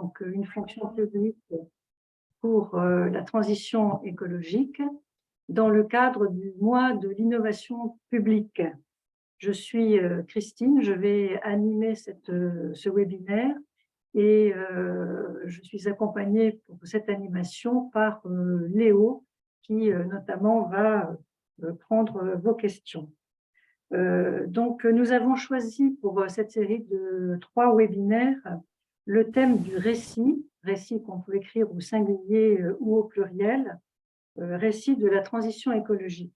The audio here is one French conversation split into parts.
donc une fonction publique pour la transition écologique dans le cadre du mois de l'innovation publique. Je suis Christine, je vais animer ce webinaire et je suis accompagnée pour cette animation par Léo qui notamment va prendre vos questions. Donc, nous avons choisi pour cette série de 3 webinaires le thème du récit qu'on peut écrire au singulier ou au pluriel, récit de la transition écologique.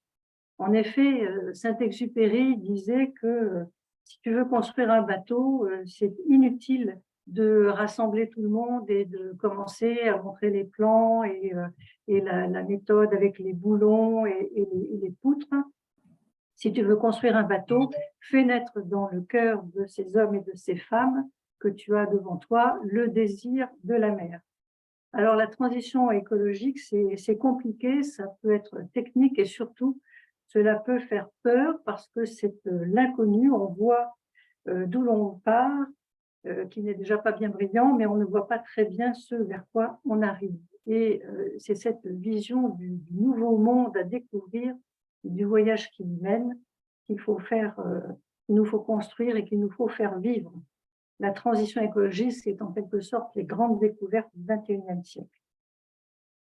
En effet, Saint-Exupéry disait que si tu veux construire un bateau, c'est inutile de rassembler tout le monde et de commencer à montrer les plans et la méthode avec les boulons et les poutres. Si tu veux construire un bateau, fais naître dans le cœur de ces hommes et de ces femmes que tu as devant toi le désir de la mer. Alors, la transition écologique, c'est compliqué, ça peut être technique et surtout, cela peut faire peur parce que c'est l'inconnu, on voit d'où l'on part, qui n'est déjà pas bien brillant, mais on ne voit pas très bien ce vers quoi on arrive. Et c'est cette vision du nouveau monde à découvrir, du voyage qui nous mène, qu'il nous faut construire et qu'il nous faut faire vivre. La transition écologique, c'est en quelque sorte les grandes découvertes du XXIe siècle.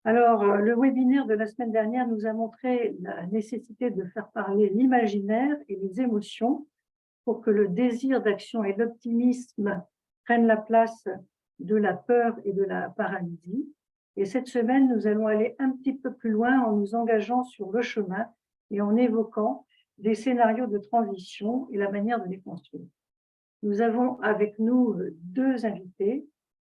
Alors, le webinaire de la semaine dernière nous a montré la nécessité de faire parler l'imaginaire et les émotions pour que le désir d'action et l'optimisme prennent la place de la peur et de la paralysie. Et cette semaine, nous allons aller un petit peu plus loin en nous engageant sur le chemin et en évoquant des scénarios de transition et la manière de les construire. Nous avons avec nous 2 invités,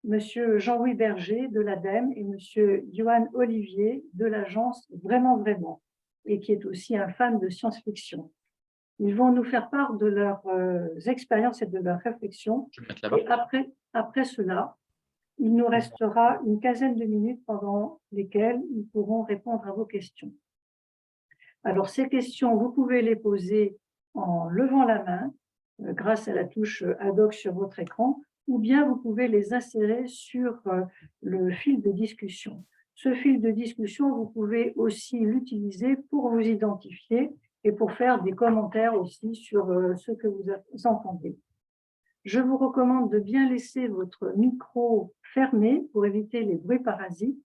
Monsieur Jean-Louis Berger de l'ADEME et Monsieur Johan Olivier de l'agence Vraiment Vraiment, et qui est aussi un fan de science-fiction. Ils vont nous faire part de leurs expériences et de leurs réflexions. Et après cela, il nous restera une quinzaine de minutes pendant lesquelles ils pourront répondre à vos questions. Alors, ces questions, vous pouvez les poser en levant la main, grâce à la touche ad hoc sur votre écran, ou bien vous pouvez les insérer sur le fil de discussion. Ce fil de discussion, vous pouvez aussi l'utiliser pour vous identifier et pour faire des commentaires aussi sur ce que vous entendez. Je vous recommande de bien laisser votre micro fermé pour éviter les bruits parasites.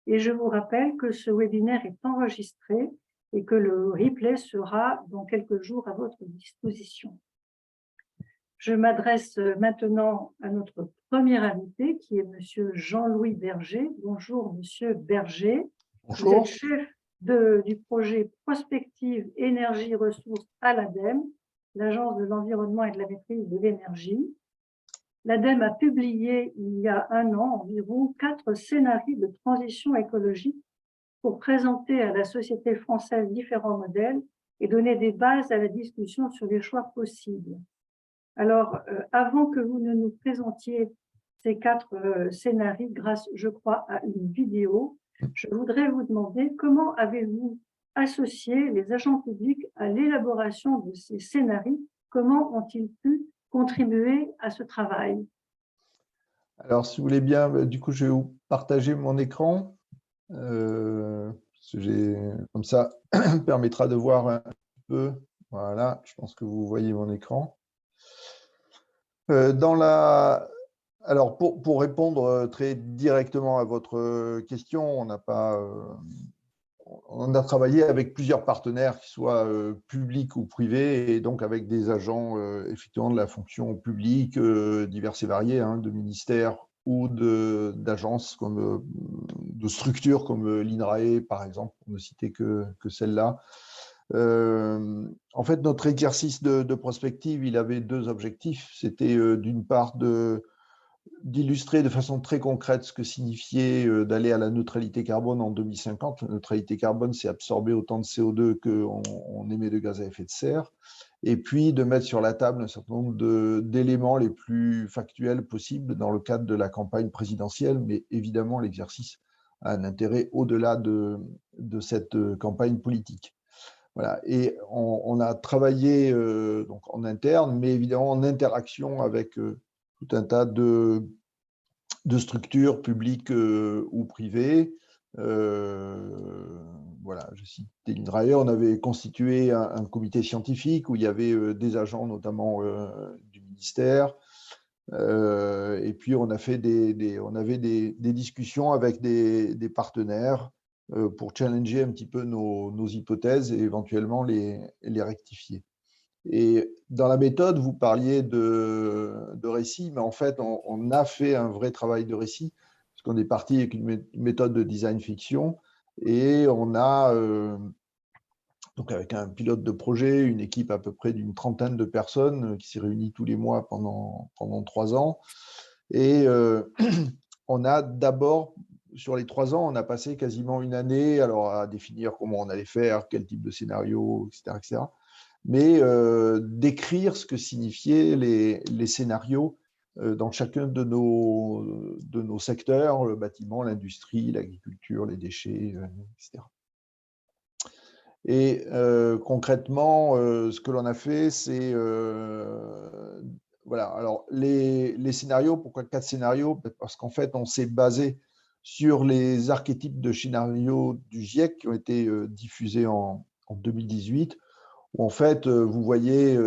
Et je vous rappelle que ce webinaire est enregistré et que le replay sera dans quelques jours à votre disposition. Je m'adresse maintenant à notre premier invité, qui est Monsieur Jean-Louis Berger. Bonjour, Monsieur Berger. Bonjour. Vous êtes chef du projet Prospective Énergie Ressources à l'ADEME, l'Agence de l'environnement et de la maîtrise de l'énergie. L'ADEME a publié il y a un an environ 4 scénarios de transition écologique pour présenter à la société française différents modèles et donner des bases à la discussion sur les choix possibles. Alors, avant que vous ne nous présentiez ces 4 scénarios grâce, je crois, à une vidéo, je voudrais vous demander comment avez-vous associé les agents publics à l'élaboration de ces scénarios? Comment ont-ils pu contribuer à ce travail? Alors, si vous voulez bien, du coup, je vais vous partager mon écran. Comme ça, permettra de voir un peu. Voilà, je pense que vous voyez mon écran. Alors, pour répondre très directement à votre question, on a travaillé avec plusieurs partenaires, qu'ils soient publics ou privés, et donc avec des agents effectivement de la fonction publique divers et variés, hein, de ministères ou d'agences, de structures comme l'INRAE, par exemple, pour ne citer que celle-là. En fait, notre exercice de prospective, il avait 2 objectifs. C'était d'une part d'illustrer de façon très concrète ce que signifiait d'aller à la neutralité carbone en 2050. La neutralité carbone, c'est absorber autant de CO2 qu'on émet de gaz à effet de serre. Et puis de mettre sur la table un certain nombre d'éléments les plus factuels possibles dans le cadre de la campagne présidentielle. Mais évidemment, l'exercice a un intérêt au-delà de cette campagne politique. Voilà. Et on a travaillé donc en interne, mais évidemment en interaction avec tout un tas de structures publiques ou privées. Voilà, je cite l'INRAE, on avait constitué un comité scientifique où il y avait des agents, notamment du ministère. Et puis, on avait des discussions avec des partenaires pour challenger un petit peu nos hypothèses et éventuellement les rectifier. Et dans la méthode, vous parliez de récit, mais en fait, on a fait un vrai travail de récit, parce qu'on est parti avec une méthode de design fiction, et on a, donc avec un pilote de projet, une équipe à peu près d'une trentaine de personnes qui s'est réunie tous les mois pendant 3 ans. Et on a d'abord, sur les 3 ans, on a passé quasiment une année alors, à définir comment on allait faire, quel type de scénario, etc. etc. Mais d'écrire ce que signifiaient les scénarios dans chacun de nos secteurs, le bâtiment, l'industrie, l'agriculture, les déchets, etc. Et concrètement, ce que l'on a fait, c'est voilà. Alors les scénarios, pourquoi 4 scénarios? Parce qu'en fait, on s'est basé sur les archétypes de scénarios du GIEC qui ont été diffusés en 2018, où en fait, vous voyez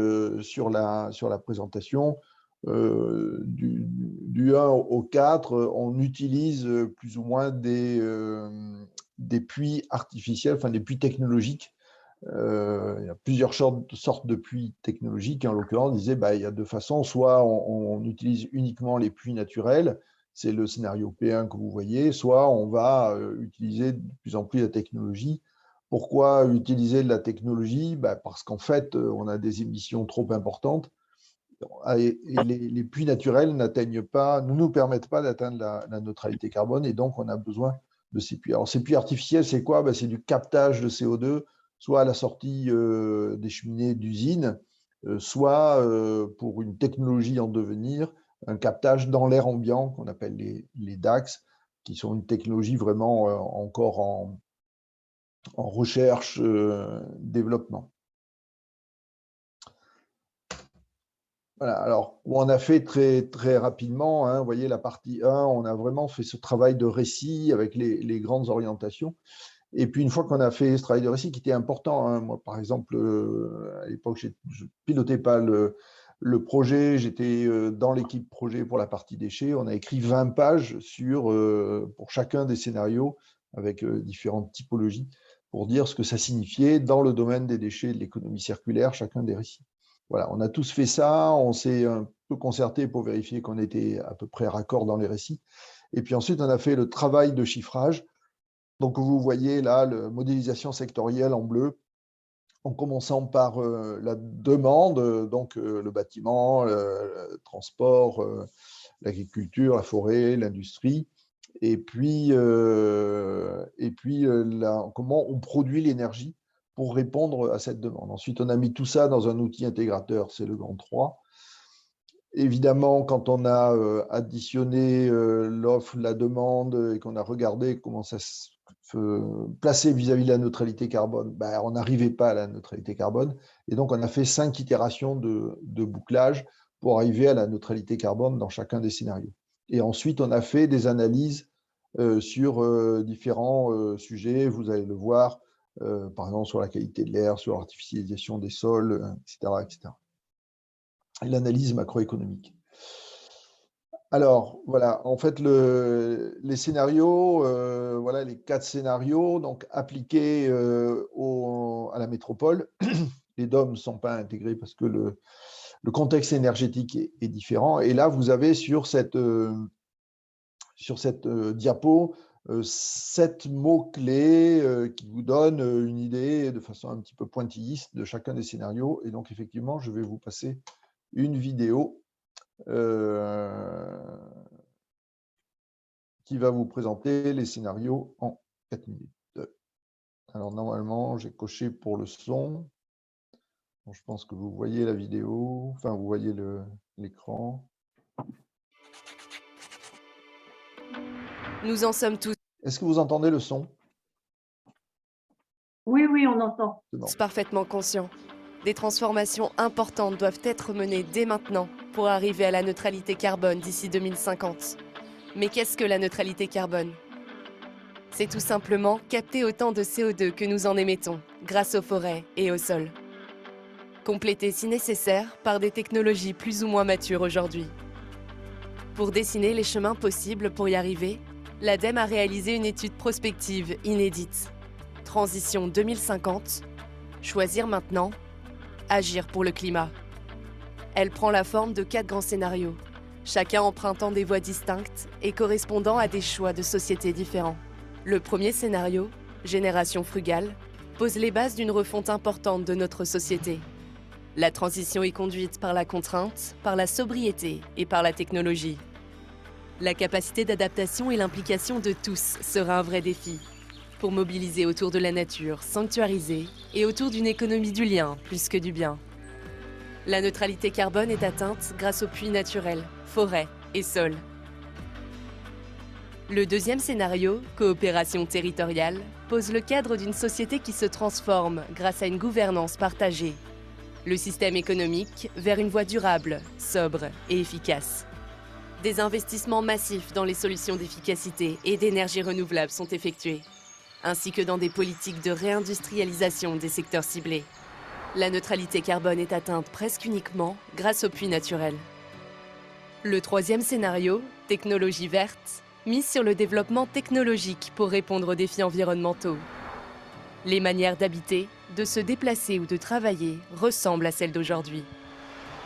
sur la présentation, du 1 au 4, on utilise plus ou moins des puits artificiels, enfin des puits technologiques. Il y a plusieurs sortes de puits technologiques. En l'occurrence, on disait il y a deux façons. Soit on utilise uniquement les puits naturels, c'est le scénario P1 que vous voyez, soit on va utiliser de plus en plus la technologie. Pourquoi utiliser de la technologie? Parce qu'en fait, on a des émissions trop importantes et les puits naturels ne nous permettent pas d'atteindre la neutralité carbone, et donc on a besoin de ces puits. Alors ces puits artificiels, c'est quoi? C'est du captage de CO2, soit à la sortie des cheminées d'usines, soit pour une technologie en devenir, un captage dans l'air ambiant qu'on appelle les DAX, qui sont une technologie vraiment encore en recherche, développement. Voilà, alors, on a fait très, très rapidement, hein, vous voyez la partie 1, on a vraiment fait ce travail de récit avec les grandes orientations. Et puis, une fois qu'on a fait ce travail de récit qui était important, hein, moi, par exemple, à l'époque, je ne pilotais pas le projet, j'étais dans l'équipe projet pour la partie déchets. On a écrit 20 pages pour chacun des scénarios avec différentes typologies pour dire ce que ça signifiait dans le domaine des déchets et de l'économie circulaire, chacun des récits. Voilà, on a tous fait ça, on s'est un peu concerté pour vérifier qu'on était à peu près raccord dans les récits. Et puis ensuite, on a fait le travail de chiffrage. Donc, vous voyez là, la modélisation sectorielle en bleu, en commençant par la demande, donc le bâtiment, le transport, l'agriculture, la forêt, l'industrie, et puis comment on produit l'énergie pour répondre à cette demande. Ensuite, on a mis tout ça dans un outil intégrateur, c'est le grand 3. Évidemment, quand on a additionné l'offre, la demande, et qu'on a regardé comment ça se plaçait vis-à-vis de la neutralité carbone, on n'arrivait pas à la neutralité carbone. Et donc, on a fait 5 itérations de bouclage pour arriver à la neutralité carbone dans chacun des scénarios. Et ensuite, on a fait des analyses sur différents sujets. Vous allez le voir, par exemple, sur la qualité de l'air, sur l'artificialisation des sols, etc., etc. Et l'analyse macroéconomique. Alors, voilà, en fait, les scénarios, voilà les 4 scénarios, donc appliqués à la métropole. Les DOM ne sont pas intégrés parce que le contexte énergétique est différent. Et là, vous avez sur cette diapo 7 mots-clés qui vous donnent une idée de façon un petit peu pointilliste de chacun des scénarios. Et donc, effectivement, je vais vous passer une vidéo qui va vous présenter les scénarios en 4 minutes. Alors, normalement, j'ai coché pour le son. Bon, je pense que vous voyez la vidéo, enfin, vous voyez l'écran. Nous en sommes tous Est-ce que vous entendez le son? Oui, oui, on entend. C'est bon. parfaitement conscients. Des transformations importantes doivent être menées dès maintenant pour arriver à la neutralité carbone d'ici 2050. Mais qu'est-ce que la neutralité carbone? C'est tout simplement capter autant de CO2 que nous en émettons, grâce aux forêts et au sol. Complété si nécessaire par des technologies plus ou moins matures aujourd'hui. Pour dessiner les chemins possibles pour y arriver, l'ADEME a réalisé une étude prospective inédite. Transition 2050, choisir maintenant, agir pour le climat. Elle prend la forme de 4 grands scénarios, chacun empruntant des voies distinctes et correspondant à des choix de société différents. Le premier scénario, Génération frugale, pose les bases d'une refonte importante de notre société. La transition est conduite par la contrainte, par la sobriété et par la technologie. La capacité d'adaptation et l'implication de tous sera un vrai défi, pour mobiliser autour de la nature sanctuarisée et autour d'une économie du lien plus que du bien. La neutralité carbone est atteinte grâce aux puits naturels, forêts et sols. Le deuxième scénario, coopération territoriale, pose le cadre d'une société qui se transforme grâce à une gouvernance partagée. Le système économique vers une voie durable, sobre et efficace. Des investissements massifs dans les solutions d'efficacité et d'énergie renouvelable sont effectués, ainsi que dans des politiques de réindustrialisation des secteurs ciblés. La neutralité carbone est atteinte presque uniquement grâce aux puits naturels. Le troisième scénario, technologie verte, mise sur le développement technologique pour répondre aux défis environnementaux. Les manières d'habiter, de se déplacer ou de travailler ressemblent à celles d'aujourd'hui.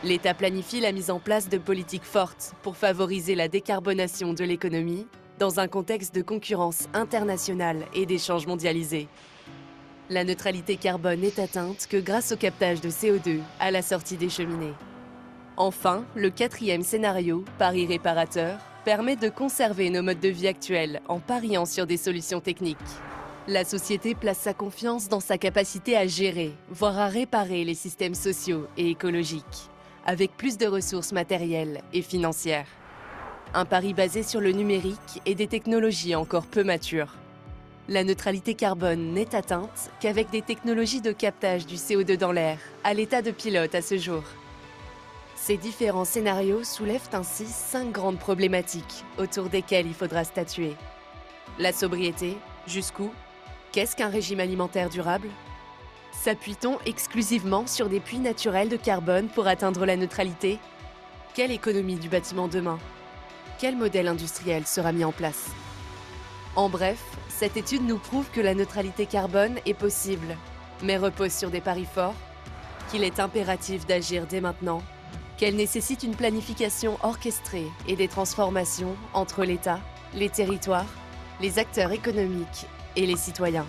L'État planifie la mise en place de politiques fortes pour favoriser la décarbonation de l'économie dans un contexte de concurrence internationale et d'échanges mondialisés. La neutralité carbone n'est atteinte que grâce au captage de CO2 à la sortie des cheminées. Enfin, le quatrième scénario, pari réparateur, permet de conserver nos modes de vie actuels en pariant sur des solutions techniques. La société place sa confiance dans sa capacité à gérer, voire à réparer les systèmes sociaux et écologiques, avec plus de ressources matérielles et financières. Un pari basé sur le numérique et des technologies encore peu matures. La neutralité carbone n'est atteinte qu'avec des technologies de captage du CO2 dans l'air, à l'état de pilote à ce jour. Ces différents scénarios soulèvent ainsi 5 grandes problématiques autour desquelles il faudra statuer. La sobriété, jusqu'où? Qu'est-ce qu'un régime alimentaire durable? S'appuie-t-on exclusivement sur des puits naturels de carbone pour atteindre la neutralité? Quelle économie du bâtiment demain? Quel modèle industriel sera mis en place? En bref, cette étude nous prouve que la neutralité carbone est possible, mais repose sur des paris forts, qu'il est impératif d'agir dès maintenant, qu'elle nécessite une planification orchestrée et des transformations entre l'État, les territoires, les acteurs économiques et les citoyens.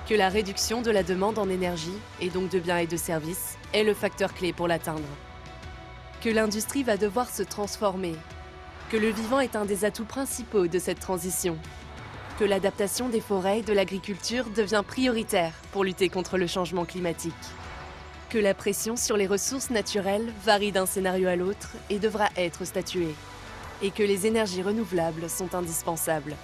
Que la réduction de la demande en énergie, et donc de biens et de services, est le facteur clé pour l'atteindre. Que l'industrie va devoir se transformer, que le vivant est un des atouts principaux de cette transition, que l'adaptation des forêts et de l'agriculture devient prioritaire pour lutter contre le changement climatique, que la pression sur les ressources naturelles varie d'un scénario à l'autre et devra être statuée, et que les énergies renouvelables sont indispensables.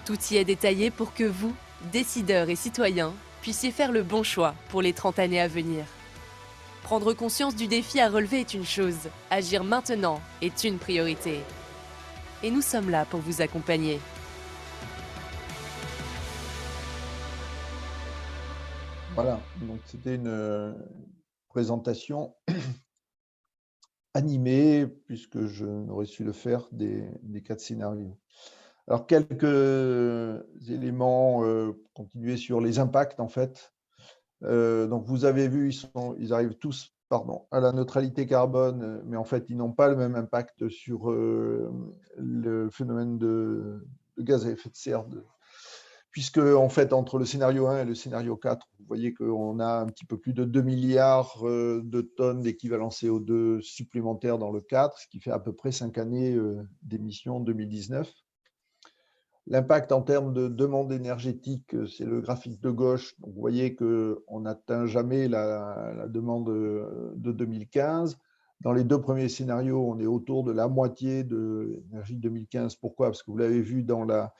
Tout y est détaillé pour que vous, décideurs et citoyens, puissiez faire le bon choix pour les 30 années à venir. Prendre conscience du défi à relever est une chose, agir maintenant est une priorité. Et nous sommes là pour vous accompagner. Voilà, donc c'était une présentation animée, puisque je n'aurais su le faire, des 4 scénarios. Alors, quelques éléments, continuer sur les impacts, en fait. Donc, vous avez vu, ils arrivent tous à la neutralité carbone, mais en fait, ils n'ont pas le même impact sur le phénomène de gaz à effet de serre, puisque, en fait, entre le scénario 1 et le scénario 4, vous voyez qu'on a un petit peu plus de 2 milliards de tonnes d'équivalent CO2 supplémentaires dans le 4, ce qui fait à peu près 5 années d'émissions en 2019. L'impact en termes de demande énergétique, c'est le graphique de gauche. Donc, vous voyez qu'on n'atteint jamais la demande de 2015. Dans les 2 premiers scénarios, on est autour de la moitié de l'énergie de 2015. Pourquoi? Parce que vous l'avez vu dans la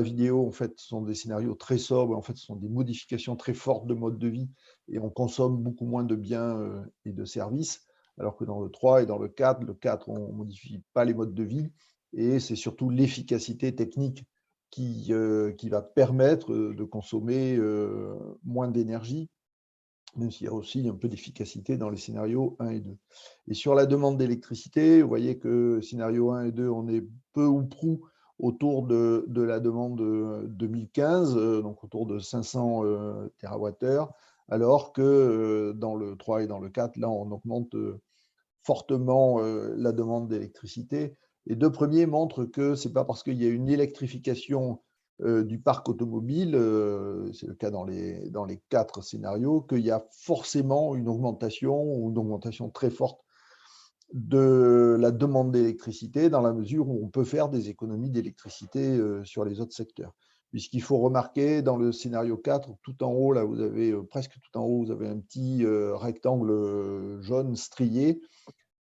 vidéo, en fait, ce sont des scénarios très sobres. En fait, ce sont des modifications très fortes de mode de vie et on consomme beaucoup moins de biens et de services. alors que dans le 3 et dans le 4, on ne modifie pas les modes de vie, et c'est surtout l'efficacité technique qui va permettre de consommer moins d'énergie, même s'il y a aussi un peu d'efficacité dans les scénarios 1 et 2. Et sur la demande d'électricité, vous voyez que scénario 1 et 2, on est peu ou prou autour de la demande 2015, donc autour de 500 TWh, alors que dans le 3 et dans le 4, là, on augmente fortement la demande d'électricité. Les deux premiers montrent que ce n'est pas parce qu'il y a une électrification du parc automobile, c'est le cas dans les 4 scénarios, qu'il y a forcément une augmentation ou une augmentation très forte de la demande d'électricité dans la mesure où on peut faire des économies d'électricité sur les autres secteurs. Puisqu'il faut remarquer, dans le scénario 4, tout en haut, là, vous avez presque tout en haut, vous avez un petit rectangle jaune strié.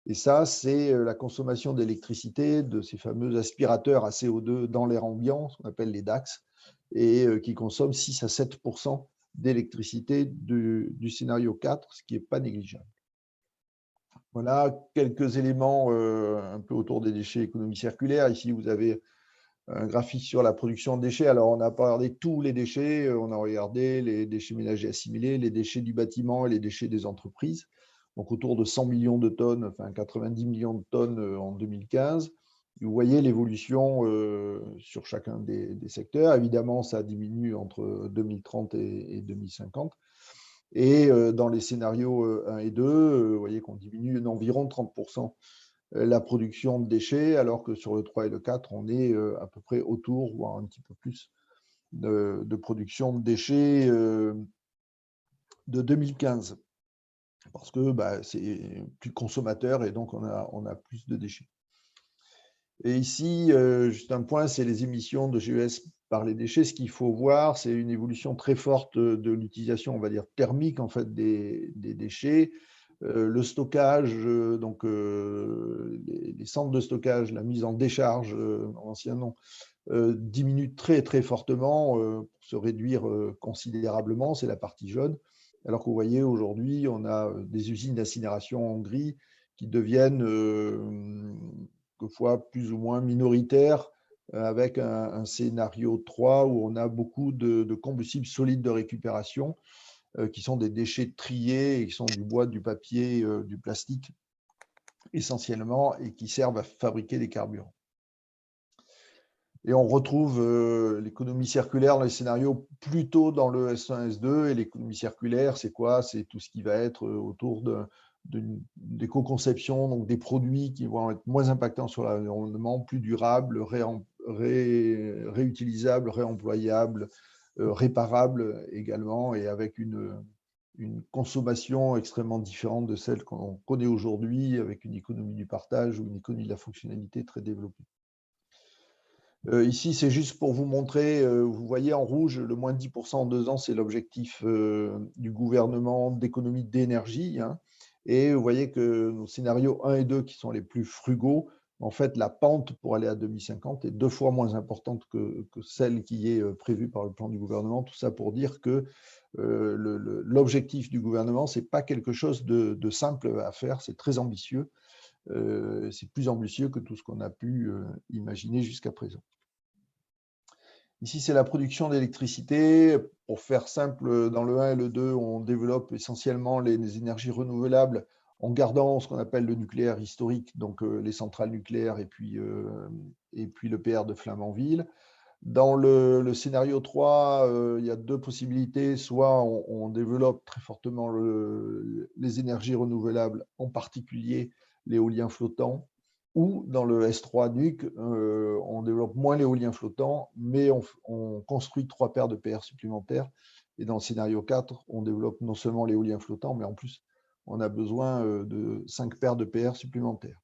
Et ça, c'est la consommation d'électricité de ces fameux aspirateurs à CO2 dans l'air ambiant, ce qu'on appelle les DAX, et qui consomment 6 à 7% d'électricité du scénario 4, ce qui n'est pas négligeable. Voilà quelques éléments un peu autour des déchets économie circulaire. Ici, vous avez un graphique sur la production de déchets. Alors, on n'a pas regardé tous les déchets, on a regardé les déchets ménagers assimilés, les déchets du bâtiment et les déchets des entreprises. Donc, autour de 100 millions de tonnes, enfin 90 millions de tonnes en 2015. Vous voyez l'évolution sur chacun des secteurs. Évidemment, ça diminue entre 2030 et 2050. Et dans les scénarios 1 et 2, vous voyez qu'on diminue d'environ 30% la production de déchets, alors que sur le 3 et le 4, on est à peu près autour, voire un petit peu plus, de production de déchets de 2015. Parce que c'est plus consommateur et donc on a plus de déchets. Et ici, juste un point, c'est les émissions de GES par les déchets. Ce qu'il faut voir, c'est une évolution très forte de l'utilisation, on va dire, thermique en fait, des déchets. Le stockage, donc les centres de stockage, la mise en décharge, ancien nom, diminue très très fortement pour se réduire considérablement, c'est la partie jaune. Alors que vous voyez aujourd'hui, on a des usines d'incinération en gris qui deviennent quelquefois plus ou moins minoritaires, avec un scénario 3 où on a beaucoup de combustibles solides de récupération qui sont des déchets triés et qui sont du bois, du papier, du plastique essentiellement, et qui servent à fabriquer des carburants. Et on retrouve l'économie circulaire dans les scénarios plutôt dans le S1, S2. Et l'économie circulaire, c'est quoi? C'est tout ce qui va être autour d'éco-conception, donc des produits qui vont être moins impactants sur l'environnement, plus durables, réutilisables, réemployables, réparables également, et avec une consommation extrêmement différente de celle qu'on connaît aujourd'hui, avec une économie du partage ou une économie de la fonctionnalité très développée. Ici, c'est juste pour vous montrer, vous voyez en rouge, le moins 10% en 2 ans, c'est l'objectif du gouvernement d'économie d'énergie. Hein. Et vous voyez que nos scénarios 1 et 2, qui sont les plus frugaux, en fait, la pente pour aller à 2050 est 2 fois moins importante que celle qui est prévue par le plan du gouvernement. Tout ça pour dire que l'objectif du gouvernement, ce n'est pas quelque chose de simple à faire, c'est très ambitieux. C'est plus ambitieux que tout ce qu'on a pu imaginer jusqu'à présent. Ici, c'est la production d'électricité. Pour faire simple, dans le 1 et le 2, on développe essentiellement les énergies renouvelables en gardant ce qu'on appelle le nucléaire historique, donc les centrales nucléaires et puis l'EPR de Flamanville. Dans le scénario 3, il y a 2 possibilités. Soit on développe très fortement les énergies renouvelables, en particulier l'éolien flottant, ou dans le S3 NUC, on développe moins l'éolien flottant, mais on construit 3 paires de PR supplémentaires. Et dans le scénario 4, on développe non seulement l'éolien flottant, mais en plus, on a besoin de 5 paires de PR supplémentaires.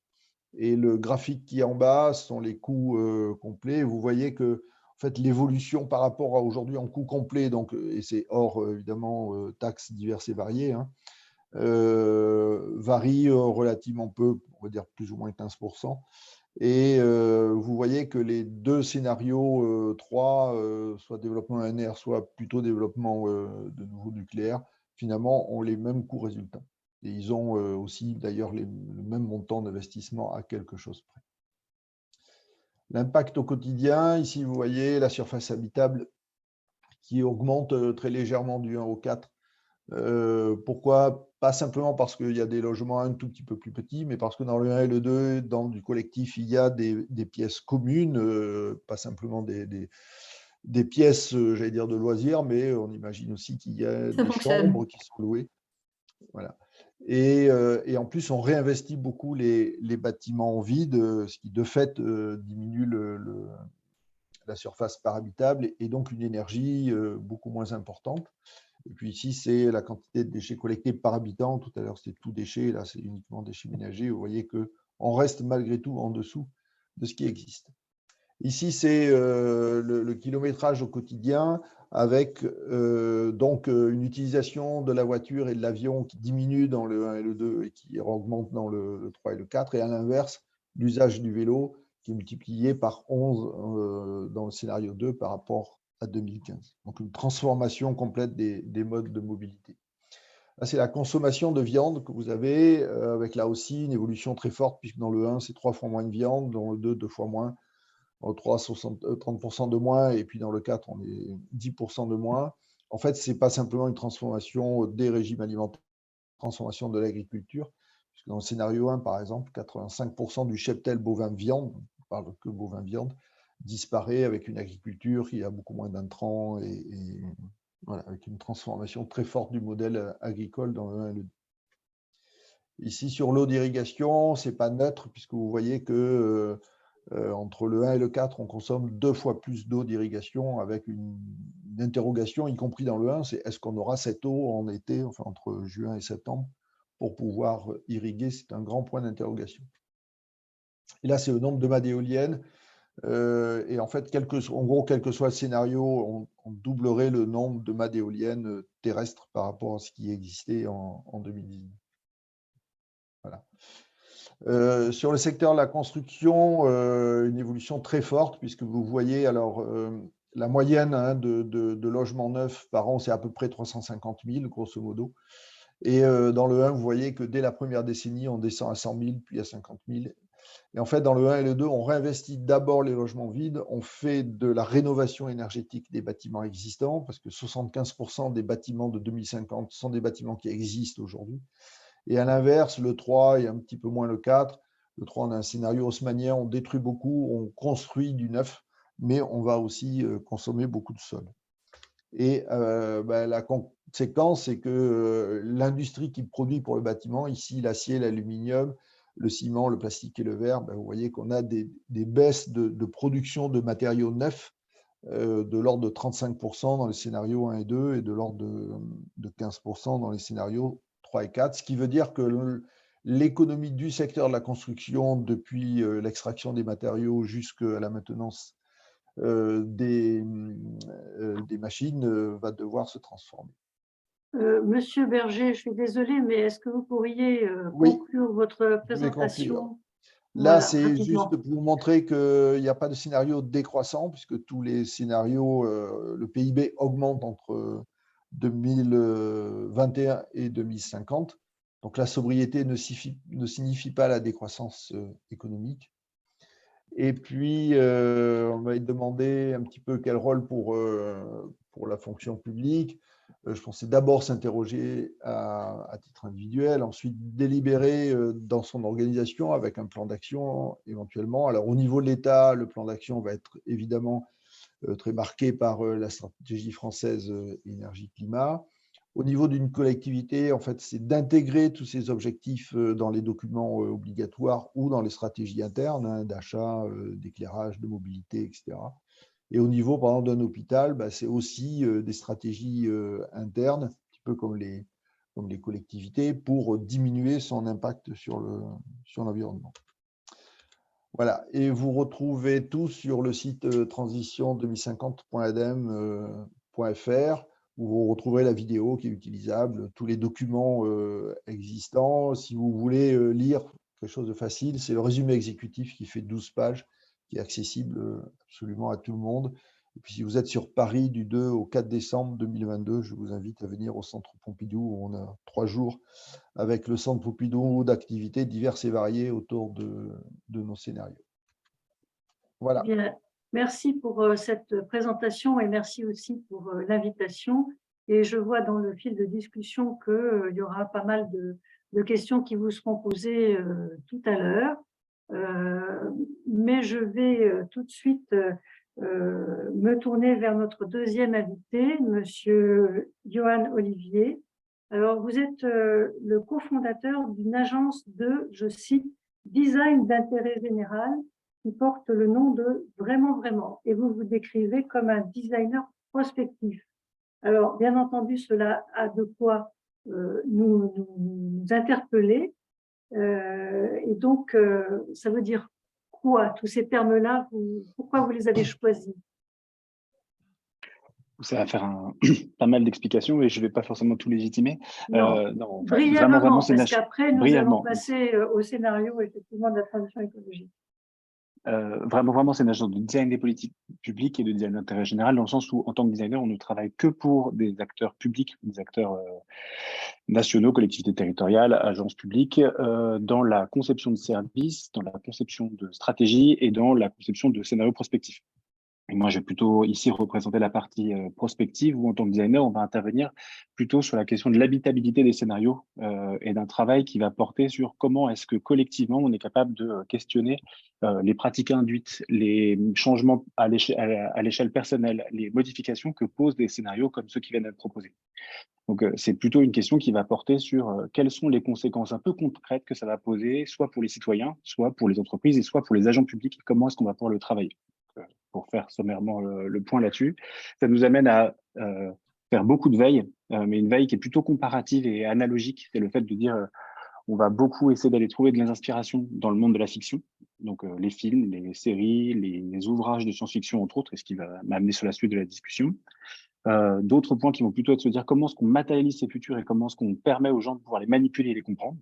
Et le graphique qui est en bas sont les coûts complets. Vous voyez que en fait, l'évolution par rapport à aujourd'hui en coût complet, donc, et c'est hors évidemment taxes diverses et variées, hein, varie relativement peu, on va dire plus ou moins 15%. Et vous voyez que les 2 scénarios 3, soit développement NR, soit plutôt développement de nouveau nucléaire, finalement ont les mêmes coûts résultats. Et ils ont aussi d'ailleurs le même montant d'investissement à quelque chose près. L'impact au quotidien, ici vous voyez la surface habitable qui augmente très légèrement du 1 au 4. Pourquoi? Pas simplement parce qu'il y a des logements un tout petit peu plus petits, mais parce que dans le 1 et le 2, dans du collectif, il y a des pièces communes, pas simplement des pièces, j'allais dire, de loisirs, mais on imagine aussi qu'il y a Ça des fonctionne. chambres qui sont louées. Voilà. Et en plus, on réinvestit beaucoup les bâtiments vides, ce qui de fait diminue la surface par habitable et donc une énergie beaucoup moins importante. Et puis ici, c'est la quantité de déchets collectés par habitant. Tout à l'heure, c'était tout déchets. Là, c'est uniquement déchets ménagers. Vous voyez qu'on reste malgré tout en dessous de ce qui existe. Ici, c'est le kilométrage au quotidien avec donc une utilisation de la voiture et de l'avion qui diminue dans le 1 et le 2 et qui augmente dans le 3 et le 4. Et à l'inverse, l'usage du vélo qui est multiplié par 11 dans le scénario 2 par rapport à 2015. Donc une transformation complète des modes de mobilité. Là, c'est la consommation de viande que vous avez, avec là aussi une évolution très forte, puisque dans le 1, c'est 3 fois moins de viande, dans le 2, 2 fois moins. Dans le 3, 30% de moins, et puis dans le 4, on est 10% de moins. En fait, ce n'est pas simplement une transformation des régimes alimentaires, une transformation de l'agriculture, puisque dans le scénario 1, par exemple, 85% du cheptel bovin-viande, on ne parle que bovin-viande, disparaît avec une agriculture qui a beaucoup moins d'intrants et voilà, avec une transformation très forte du modèle agricole dans le 1 et le 2. Ici, sur l'eau d'irrigation, ce n'est pas neutre, puisque vous voyez que entre le 1 et le 4, on consomme 2 fois plus d'eau d'irrigation avec une interrogation, y compris dans le 1, c'est est-ce qu'on aura cette eau en été, enfin entre juin et septembre, pour pouvoir irriguer? C'est un grand point d'interrogation. Et là, c'est le nombre de mâts d'éoliennes. Et en fait, en gros, quel que soit le scénario, on doublerait le nombre de mâts d'éoliennes terrestres par rapport à ce qui existait en 2019. Voilà. Sur le secteur de la construction, une évolution très forte, puisque vous voyez, alors, la moyenne de logements neufs par an, c'est à peu près 350 000, grosso modo. Et dans le 1, vous voyez que dès la première décennie, on descend à 100 000, puis à 50 000. Et en fait, dans le 1 et le 2, on réinvestit d'abord les logements vides, on fait de la rénovation énergétique des bâtiments existants, parce que 75% des bâtiments de 2050 sont des bâtiments qui existent aujourd'hui. Et à l'inverse, le 3 et un petit peu moins le 4. Le 3, on a un scénario haussmannien, on détruit beaucoup, on construit du neuf, mais on va aussi consommer beaucoup de sol. Et la conséquence, c'est que l'industrie qui produit pour le bâtiment, ici l'acier, l'aluminium, le ciment, le plastique et le verre, vous voyez qu'on a des baisses de production de matériaux neufs de l'ordre de 35% dans les scénarios 1 et 2 et de l'ordre de 15% dans les scénarios 3 et 4, ce qui veut dire que l'économie du secteur de la construction, depuis l'extraction des matériaux jusqu'à la maintenance des machines, va devoir se transformer. Monsieur Berger, je suis désolée, mais est-ce que vous pourriez Oui, conclure votre je vais conclure. présentation? Là, Voilà, c'est juste rapidement. pour vous montrer qu'il n'y a pas de scénario décroissant, puisque tous les scénarios, le PIB augmente entre 2021 et 2050. Donc la sobriété ne signifie pas la décroissance économique. Et puis, on m'a demandé un petit peu quel rôle pour la fonction publique. Je pensais d'abord s'interroger à titre individuel, ensuite délibérer dans son organisation avec un plan d'action éventuellement. Alors au niveau de l'État, le plan d'action va être évidemment très marqué par la stratégie française énergie-climat. Au niveau d'une collectivité, en fait, c'est d'intégrer tous ces objectifs dans les documents obligatoires ou dans les stratégies internes d'achat, d'éclairage, de mobilité, etc. Et au niveau, par exemple, d'un hôpital, c'est aussi des stratégies internes, un petit peu comme les collectivités, pour diminuer son impact sur l'environnement. Voilà, et vous retrouvez tout sur le site transition2050.adem.fr, où vous retrouverez la vidéo qui est utilisable, tous les documents existants. Si vous voulez lire quelque chose de facile, c'est le résumé exécutif qui fait 12 pages, qui est accessible absolument à tout le monde Et puis, si vous êtes sur Paris du 2 au 4 décembre 2022, je vous invite à venir au Centre Pompidou, où on a 3 jours avec le Centre Pompidou d'activités diverses et variées autour de nos scénarios. Voilà. Bien, merci pour cette présentation et merci aussi pour l'invitation. Et je vois dans le fil de discussion qu'il y aura pas mal de questions qui vous seront posées tout à l'heure. Mais je vais tout de suite me tourner vers notre deuxième invité, Monsieur Johan Olivier. Alors, vous êtes le cofondateur d'une agence de, je cite, design d'intérêt général qui porte le nom de Vraiment Vraiment. Et vous vous décrivez comme un designer prospectif. Alors, bien entendu, cela a de quoi nous interpeller. Et donc, ça veut dire quoi, tous ces termes-là, pourquoi vous les avez choisis? Ça va faire pas mal d'explications et je ne vais pas forcément tout légitimer. Non, non, enfin, brièvement, c'est parce qu'après, nous allons brièvement. passer au scénario, effectivement, de la transition écologique. Vraiment, c'est une agence de design des politiques publiques et de design d'intérêt général, dans le sens où, en tant que designer, on ne travaille que pour des acteurs publics, des acteurs nationaux, collectivités territoriales, agences publiques, dans la conception de services, dans la conception de stratégies et dans la conception de scénarios prospectifs. Et moi, je vais plutôt ici représenter la partie prospective, où en tant que designer, on va intervenir plutôt sur la question de l'habitabilité des scénarios et d'un travail qui va porter sur comment est-ce que collectivement, on est capable de questionner les pratiques induites, les changements à l'échelle personnelle, les modifications que posent des scénarios comme ceux qui viennent d'être proposés. Donc, c'est plutôt une question qui va porter sur quelles sont les conséquences un peu concrètes que ça va poser, soit pour les citoyens, soit pour les entreprises et soit pour les agents publics, comment est-ce qu'on va pouvoir le travailler. Pour faire sommairement le point là-dessus. Ça nous amène à faire beaucoup de veille, mais une veille qui est plutôt comparative et analogique. C'est le fait de dire on va beaucoup essayer d'aller trouver de l'inspiration dans le monde de la fiction, donc les films, les séries, les ouvrages de science-fiction, entre autres, et ce qui va m'amener sur la suite de la discussion. D'autres points qui vont plutôt être de se dire comment est-ce qu'on matérialise ces futurs et comment est-ce qu'on permet aux gens de pouvoir les manipuler et les comprendre.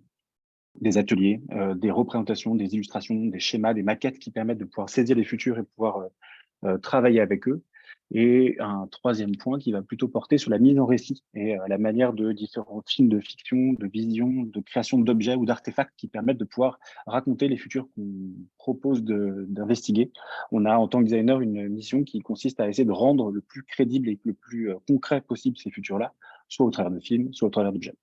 Des ateliers, des représentations, des illustrations, des schémas, des maquettes qui permettent de pouvoir saisir les futurs et pouvoir travailler avec eux. Et un troisième point qui va plutôt porter sur la mise en récit et la manière de différents films de fiction, de vision, de création d'objets ou d'artefacts qui permettent de pouvoir raconter les futurs qu'on propose d'investiguer. On a en tant que designer une mission qui consiste à essayer de rendre le plus crédible et le plus concret possible ces futurs-là, soit au travers de films, soit au travers d'objets.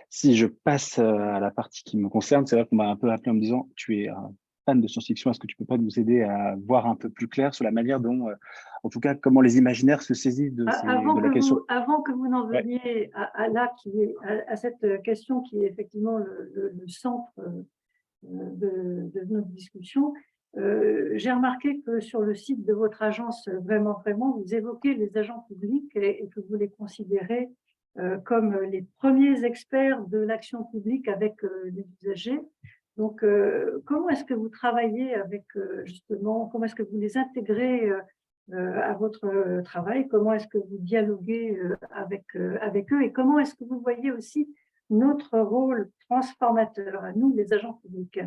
Si je passe à la partie qui me concerne, c'est vrai qu'on m'a un peu appelé en me disant « Tu es un fan de science-fiction, est-ce que tu peux pas nous aider à voir un peu plus clair sur la manière dont, en tout cas, comment les imaginaires se saisissent de la question ». Avant que vous n'en veniez à cette question qui est effectivement le centre de notre discussion, j'ai remarqué que sur le site de votre agence Vraiment Vraiment, vous évoquez les agents publics et que vous les considérez comme les premiers experts de l'action publique avec les usagers. Donc, comment est-ce que vous travaillez avec, justement, comment est-ce que vous les intégrez à votre travail? Comment est-ce que vous dialoguez avec eux? Et comment est-ce que vous voyez aussi notre rôle transformateur, à nous, les agents publics?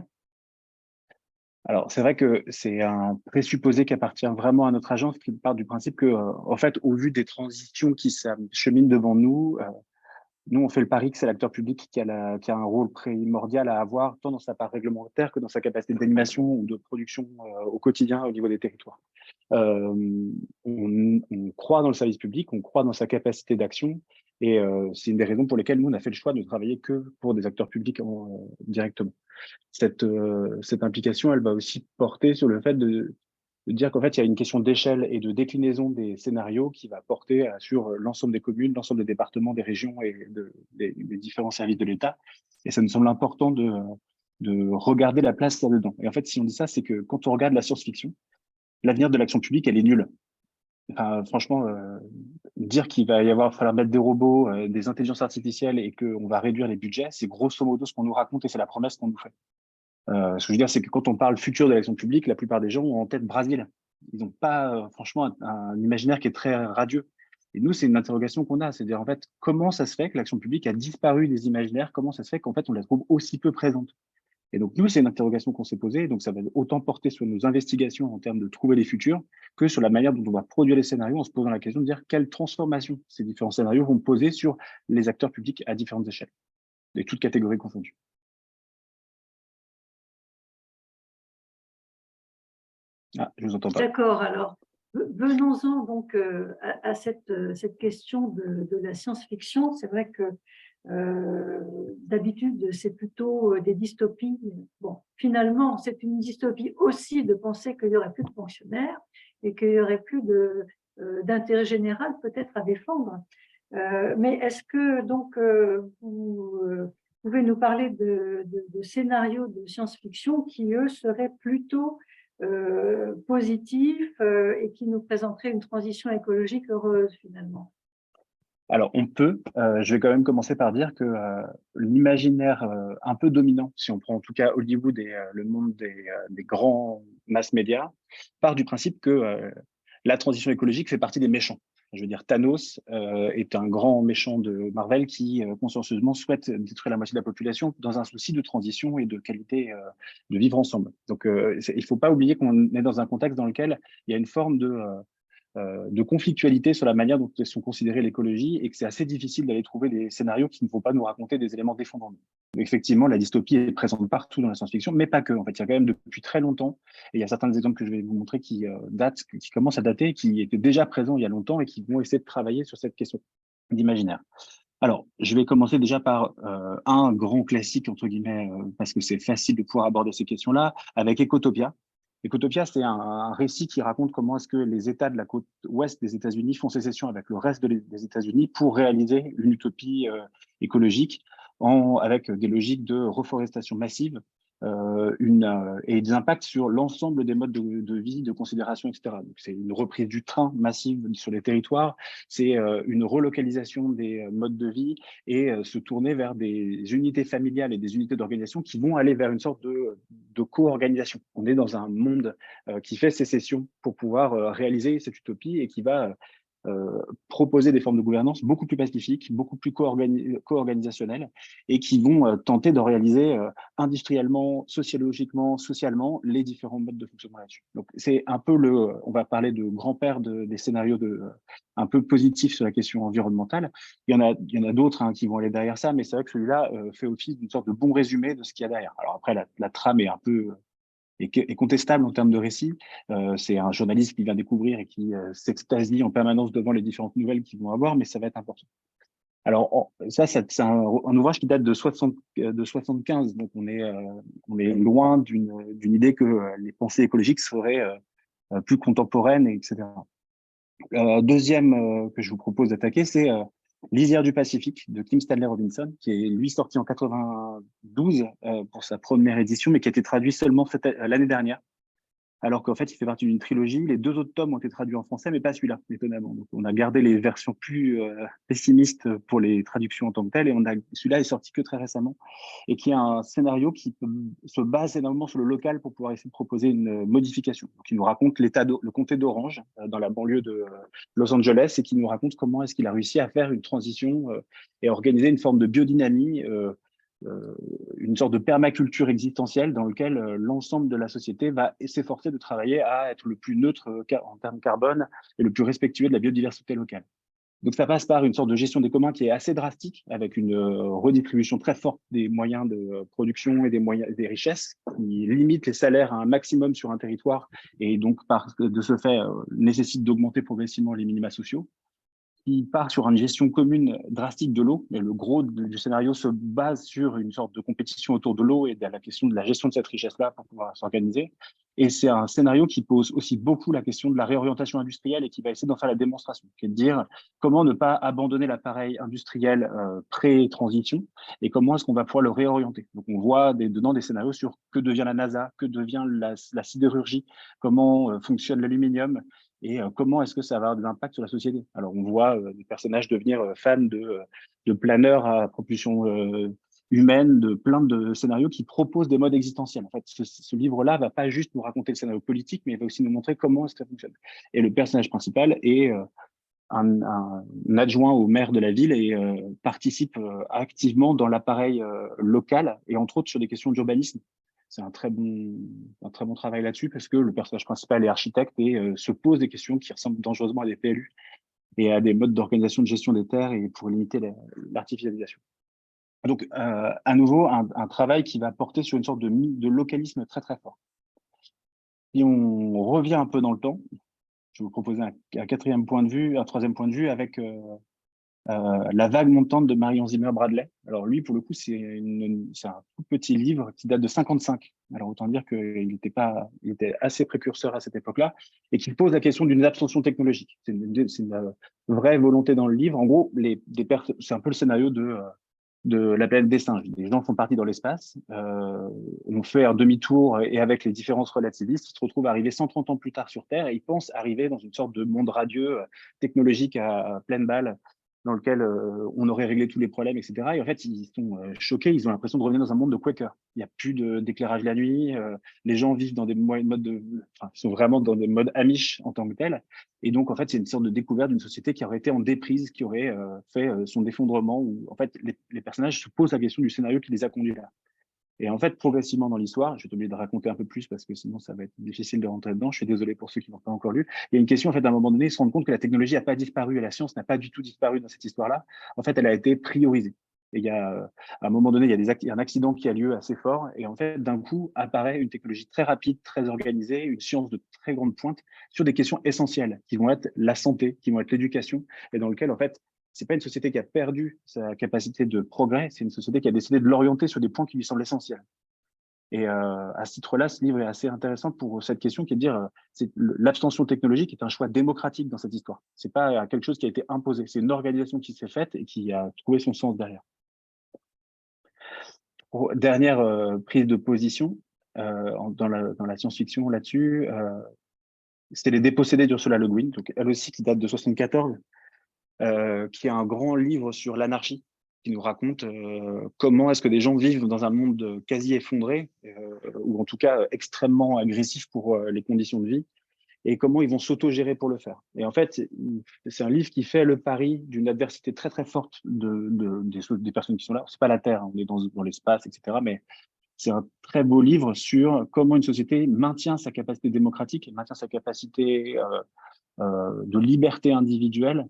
Alors, c'est vrai que c'est un présupposé qui appartient vraiment à notre agence, qui part du principe que, en fait, au vu des transitions qui cheminent devant nous, nous, on fait le pari que c'est l'acteur public qui a un rôle primordial à avoir, tant dans sa part réglementaire que dans sa capacité d'animation ou de production au quotidien au niveau des territoires. On croit dans le service public, on croit dans sa capacité d'action, et c'est une des raisons pour lesquelles nous, on a fait le choix de travailler que pour des acteurs publics directement. Cette implication, elle va aussi porter sur le fait de dire qu'en fait, il y a une question d'échelle et de déclinaison des scénarios qui va porter sur l'ensemble des communes, l'ensemble des départements, des régions et des différents services de l'État. Et ça nous semble important de regarder la place qu'il y a dedans. Et en fait, si on dit ça, c'est que quand on regarde la science-fiction, l'avenir de l'action publique, elle est nulle. Enfin, franchement, dire qu'il va falloir mettre des robots, des intelligences artificielles et qu'on va réduire les budgets, c'est grosso modo ce qu'on nous raconte et c'est la promesse qu'on nous fait. Ce que je veux dire, c'est que quand on parle futur de l'action publique, la plupart des gens ont en tête Brasil. Ils n'ont pas, franchement, un imaginaire qui est très radieux. Et nous, c'est une interrogation qu'on a. C'est-à-dire, en fait, comment ça se fait que l'action publique a disparu des imaginaires? Comment ça se fait qu'en fait, on la trouve aussi peu présente? Et donc, nous, c'est une interrogation qu'on s'est posée. Donc, ça va autant porter sur nos investigations en termes de trouver les futurs que sur la manière dont on va produire les scénarios en se posant la question de dire quelle transformation ces différents scénarios vont poser sur les acteurs publics à différentes échelles, et toutes catégories confondues. Ah, je vous entends pas. D'accord, alors venons-en donc à cette question de la science-fiction. C'est vrai que d'habitude, c'est plutôt des dystopies. Bon, finalement, c'est une dystopie aussi de penser qu'il n'y aurait plus de fonctionnaires et qu'il n'y aurait plus d'intérêt général peut-être à défendre. Mais est-ce que donc vous pouvez nous parler de scénarios de science-fiction qui, eux, seraient plutôt positifs et qui nous présenteraient une transition écologique heureuse finalement? Alors, on peut. Je vais quand même commencer par dire que l'imaginaire un peu dominant, si on prend en tout cas Hollywood et le monde des grands mass médias, part du principe que la transition écologique fait partie des méchants. Je veux dire, Thanos est un grand méchant de Marvel qui consciencieusement souhaite détruire la moitié de la population dans un souci de transition et de qualité de vivre ensemble. Donc, il ne faut pas oublier qu'on est dans un contexte dans lequel il y a une forme de conflictualité sur la manière dont sont considérées l'écologie et que c'est assez difficile d'aller trouver des scénarios qui ne vont pas nous raconter des éléments défendants. Effectivement, la dystopie est présente partout dans la science-fiction, mais pas que. En fait, il y a quand même depuis très longtemps, et il y a certains exemples que je vais vous montrer qui commencent à dater, qui étaient déjà présents il y a longtemps et qui vont essayer de travailler sur cette question d'imaginaire. Alors, je vais commencer déjà par un grand classique, entre guillemets, parce que c'est facile de pouvoir aborder ces questions-là, avec Ecotopia. Ecotopia, c'est un récit qui raconte comment est-ce que les États de la côte ouest des États-Unis font sécession avec le reste des États-Unis pour réaliser une utopie écologique avec des logiques de reforestation massive et des impacts sur l'ensemble des modes de vie, de considération, etc. Donc, c'est une reprise du train massive sur les territoires, c'est une relocalisation des modes de vie et se tourner vers des unités familiales et des unités d'organisation qui vont aller vers une sorte de co-organisation. On est dans un monde qui fait sécession pour pouvoir réaliser cette utopie et qui va proposer des formes de gouvernance beaucoup plus pacifiques, beaucoup plus co-organisationnelles et qui vont tenter de réaliser industriellement, sociologiquement, socialement les différents modes de fonctionnement là-dessus. Donc c'est un peu on va parler de grand-père des scénarios un peu positifs sur la question environnementale. Il y en a d'autres qui vont aller derrière ça, mais c'est vrai que celui-là fait office d'une sorte de bon résumé de ce qu'il y a derrière. Alors après, la trame est un peu est contestable en termes de récit. C'est un journaliste qui vient découvrir et qui s'extasie en permanence devant les différentes nouvelles qu'ils vont avoir, mais ça va être important. Alors, c'est un ouvrage qui date de 75, donc on est loin d'une idée que les pensées écologiques seraient plus contemporaines, etc. Deuxième que je vous propose d'attaquer, c'est Lisière du Pacifique de Kim Stanley Robinson, qui est lui sorti en 92 pour sa première édition, mais qui a été traduit seulement l'année dernière. Alors qu'en fait, il fait partie d'une trilogie. Les 2 autres tomes ont été traduits en français, mais pas celui-là, étonnamment. Donc, on a gardé les versions plus pessimistes pour les traductions en tant que telles, et celui-là est sorti que très récemment, et qui est un scénario qui se base énormément sur le local pour pouvoir essayer de proposer une modification. Donc, il nous raconte le comté d'Orange, dans la banlieue de Los Angeles, et qui nous raconte comment est-ce qu'il a réussi à faire une transition et organiser une forme de biodynamie une sorte de permaculture existentielle dans lequel l'ensemble de la société va s'efforcer de travailler à être le plus neutre en termes carbone et le plus respectueux de la biodiversité locale. Donc ça passe par une sorte de gestion des communs qui est assez drastique, avec une redistribution très forte des moyens de production et des richesses, qui limite les salaires à un maximum sur un territoire et donc de ce fait nécessite d'augmenter progressivement les minima sociaux. Il part sur une gestion commune drastique de l'eau, mais le gros du scénario se base sur une sorte de compétition autour de l'eau et de la question de la gestion de cette richesse-là pour pouvoir s'organiser. Et c'est un scénario qui pose aussi beaucoup la question de la réorientation industrielle et qui va essayer d'en faire la démonstration, qui est de dire comment ne pas abandonner l'appareil industriel pré-transition et comment est-ce qu'on va pouvoir le réorienter. Donc on voit dedans des scénarios sur que devient la NASA, que devient la sidérurgie, comment fonctionne l'aluminium, et comment est-ce que ça va avoir de l'impact sur la société. Alors, on voit des personnages devenir fans de planeurs à propulsion humaine, de plein de scénarios qui proposent des modes existentiels. En fait, ce livre-là va pas juste nous raconter le scénario politique, mais il va aussi nous montrer comment est-ce que ça fonctionne. Et le personnage principal est un adjoint au maire de la ville et participe activement dans l'appareil local, et entre autres sur des questions d'urbanisme. c'est un très bon travail là-dessus parce que le personnage principal est architecte et se pose des questions qui ressemblent dangereusement à des PLU et à des modes d'organisation de gestion des terres et pour limiter l'artificialisation. Donc, à nouveau, un travail qui va porter sur une sorte de localisme très, très fort. Si on revient un peu dans le temps, je vais vous proposer un quatrième point de vue, un troisième point de vue avec La vague montante de Marion Zimmer Bradley. Alors lui, pour le coup, c'est un tout petit livre qui date de 55. Alors autant dire qu'il était assez précurseur à cette époque-là et qui pose la question d'une abstention technologique. C'est une vraie volonté dans le livre. En gros, c'est un peu le scénario de la planète des singes. Les gens sont partis dans l'espace, ont fait un demi-tour et avec les différences relativistes, ils se retrouvent arrivés 130 ans plus tard sur Terre et ils pensent arriver dans une sorte de monde radieux, technologique à pleine balle, dans lequel on aurait réglé tous les problèmes, etc. Et en fait, ils sont choqués, ils ont l'impression de revenir dans un monde de Quaker. Il n'y a plus d'éclairage la nuit, les gens vivent dans des modes ils sont vraiment dans des modes Amish en tant que tels. Et donc, en fait, c'est une sorte de découverte d'une société qui aurait été en déprise, qui aurait fait son effondrement, où en fait, les personnages se posent la question du scénario qui les a conduits là. Et en fait, progressivement dans l'histoire, je vais t'obliger de raconter un peu plus parce que sinon ça va être difficile de rentrer dedans. Je suis désolé pour ceux qui n'ont pas encore lu. Il y a une question, en fait, à un moment donné, ils se rendent compte que la technologie n'a pas disparu et la science n'a pas du tout disparu dans cette histoire-là. En fait, elle a été priorisée. Et il y a, à un moment donné, il y a un accident qui a lieu assez fort. Et en fait, d'un coup, apparaît une technologie très rapide, très organisée, une science de très grande pointe sur des questions essentielles qui vont être la santé, qui vont être l'éducation, et dans lequel, en fait, c'est pas une société qui a perdu sa capacité de progrès, c'est une société qui a décidé de l'orienter sur des points qui lui semblent essentiels. Et à ce titre-là, ce livre est assez intéressant pour cette question qui est de dire l'abstention technologique est un choix démocratique dans cette histoire. C'est pas quelque chose qui a été imposé, c'est une organisation qui s'est faite et qui a trouvé son sens derrière. Dernière prise de position dans la science-fiction là-dessus, c'était Les Dépossédés d'Ursula Le Guin, donc elle aussi qui date de 74. Qui est un grand livre sur l'anarchie, qui nous raconte comment est-ce que des gens vivent dans un monde quasi effondré, ou en tout cas extrêmement agressif pour les conditions de vie, et comment ils vont s'auto-gérer pour le faire. Et en fait, c'est un livre qui fait le pari d'une adversité très très forte des personnes qui sont là. C'est pas la Terre, on est dans l'espace, etc. Mais c'est un très beau livre sur comment une société maintient sa capacité démocratique et maintient sa capacité de liberté individuelle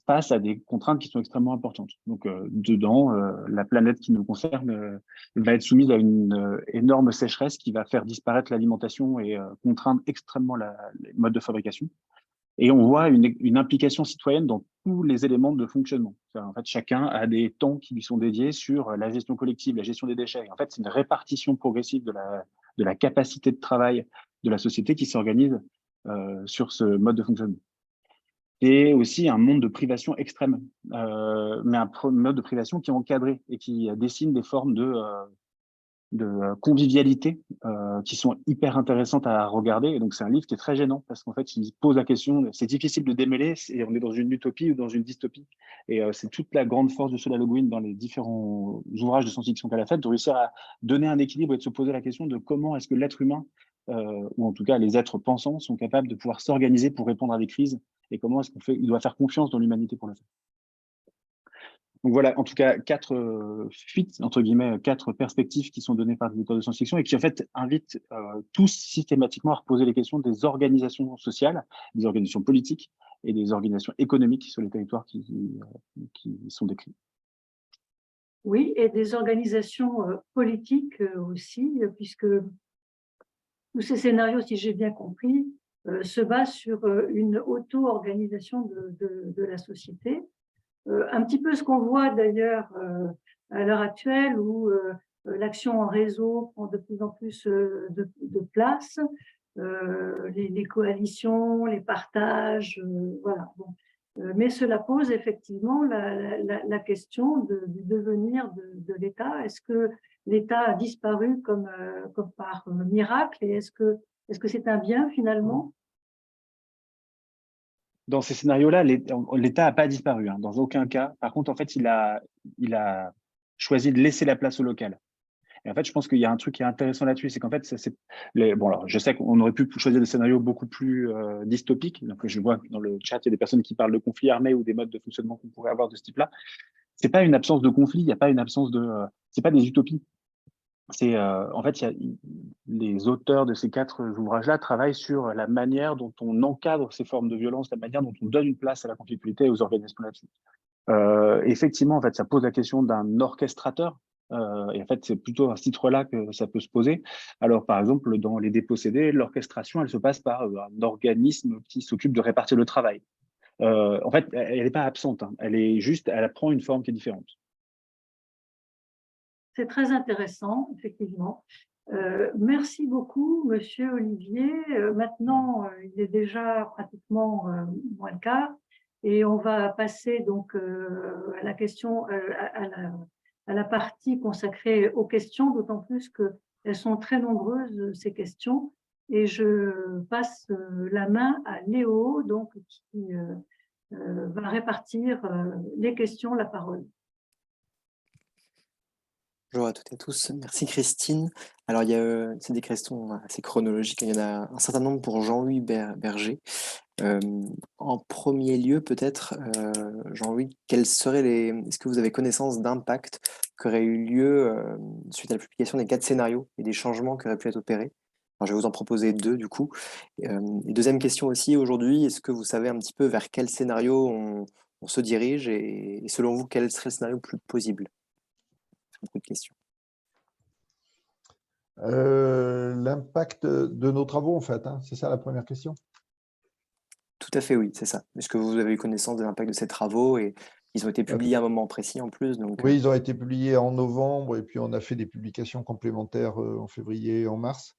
face à des contraintes qui sont extrêmement importantes. Donc, dedans, la planète qui nous concerne va être soumise à une énorme sécheresse qui va faire disparaître l'alimentation et contraindre extrêmement les modes de fabrication. Et on voit une implication citoyenne dans tous les éléments de fonctionnement. En fait, chacun a des temps qui lui sont dédiés sur la gestion collective, la gestion des déchets. En fait, c'est une répartition progressive de la capacité de travail de la société qui s'organise sur ce mode de fonctionnement. Et aussi un monde de privation extrême, mais un mode de privation qui est encadré et qui dessine des formes de convivialité qui sont hyper intéressantes à regarder. Et donc, c'est un livre qui est très gênant parce qu'en fait, il pose la question, c'est difficile de démêler, on est dans une utopie ou dans une dystopie. Et c'est toute la grande force de Ursula Le Guin dans les différents ouvrages de science-fiction qu'elle a fait, de réussir à donner un équilibre et de se poser la question de comment est-ce que l'être humain, ou en tout cas les êtres pensants, sont capables de pouvoir s'organiser pour répondre à des crises et comment est-ce il doit faire confiance dans l'humanité pour le faire. Donc voilà, en tout cas, 4 fuites, entre guillemets, 4 perspectives qui sont données par des auteurs de science-fiction et qui, en fait, invitent tous systématiquement à reposer les questions des organisations sociales, des organisations politiques et des organisations économiques sur les territoires qui sont décrits. Oui, et des organisations politiques aussi, puisque tous ces scénarios, si j'ai bien compris, se basent sur une auto-organisation de la société. Un petit peu ce qu'on voit d'ailleurs à l'heure actuelle où l'action en réseau prend de plus en plus de place, les coalitions, les partages, voilà. Bon. Mais cela pose effectivement la question du devenir de l'État. Est-ce que l'État a disparu comme par miracle et est-ce que c'est un bien finalement ? Dans ces scénarios-là, l'État n'a pas disparu, hein, dans aucun cas. Par contre, en fait, il a choisi de laisser la place au local. Et en fait, je pense qu'il y a un truc qui est intéressant là-dessus, c'est qu'en fait, bon, alors, je sais qu'on aurait pu choisir des scénarios beaucoup plus dystopiques. Donc, je vois que dans le chat, il y a des personnes qui parlent de conflits armés ou des modes de fonctionnement qu'on pourrait avoir de ce type-là. C'est pas une absence de conflit, il n'y a pas une absence c'est pas des utopies. En fait, les auteurs de ces 4 ouvrages-là travaillent sur la manière dont on encadre ces formes de violence, la manière dont on donne une place à la conflictualité et aux organisations là-dessus. Effectivement, en fait, ça pose la question d'un orchestrateur. Et en fait, c'est plutôt à ce titre-là que ça peut se poser. Alors, par exemple, dans les dépossédés, l'orchestration, elle se passe par un organisme qui s'occupe de répartir le travail. En fait, elle n'est pas absente, hein. Elle prend une forme qui est différente. C'est très intéressant, effectivement. Merci beaucoup, Monsieur Olivier. Maintenant, il est déjà pratiquement moins le quart et on va passer donc à la question, à la partie consacrée aux questions, d'autant plus qu'elles sont très nombreuses, ces questions. Et je passe la main à Léo, donc, qui va répartir les questions, la parole. Bonjour à toutes et tous. Merci Christine. Alors, c'est des questions assez chronologiques. Il y en a un certain nombre pour Jean-Louis Berger. En premier lieu, peut-être, Jean-Louis, est-ce que vous avez connaissance d'impact qui aurait eu lieu suite à la publication des 4 scénarios et des changements qui auraient pu être opérés? Alors, je vais vous en proposer 2 du coup. Et deuxième question aussi, aujourd'hui, est-ce que vous savez un petit peu vers quel scénario on se dirige et selon vous, quel serait le scénario le plus plausible? Beaucoup de questions. L'impact de nos travaux, en fait, hein, c'est ça la première question? Tout à fait, oui, c'est ça. Est-ce que vous avez eu connaissance de l'impact de ces travaux et ils ont été publiés à un moment précis en plus, donc Oui, ils ont été publiés en novembre et puis on a fait des publications complémentaires en février et en mars.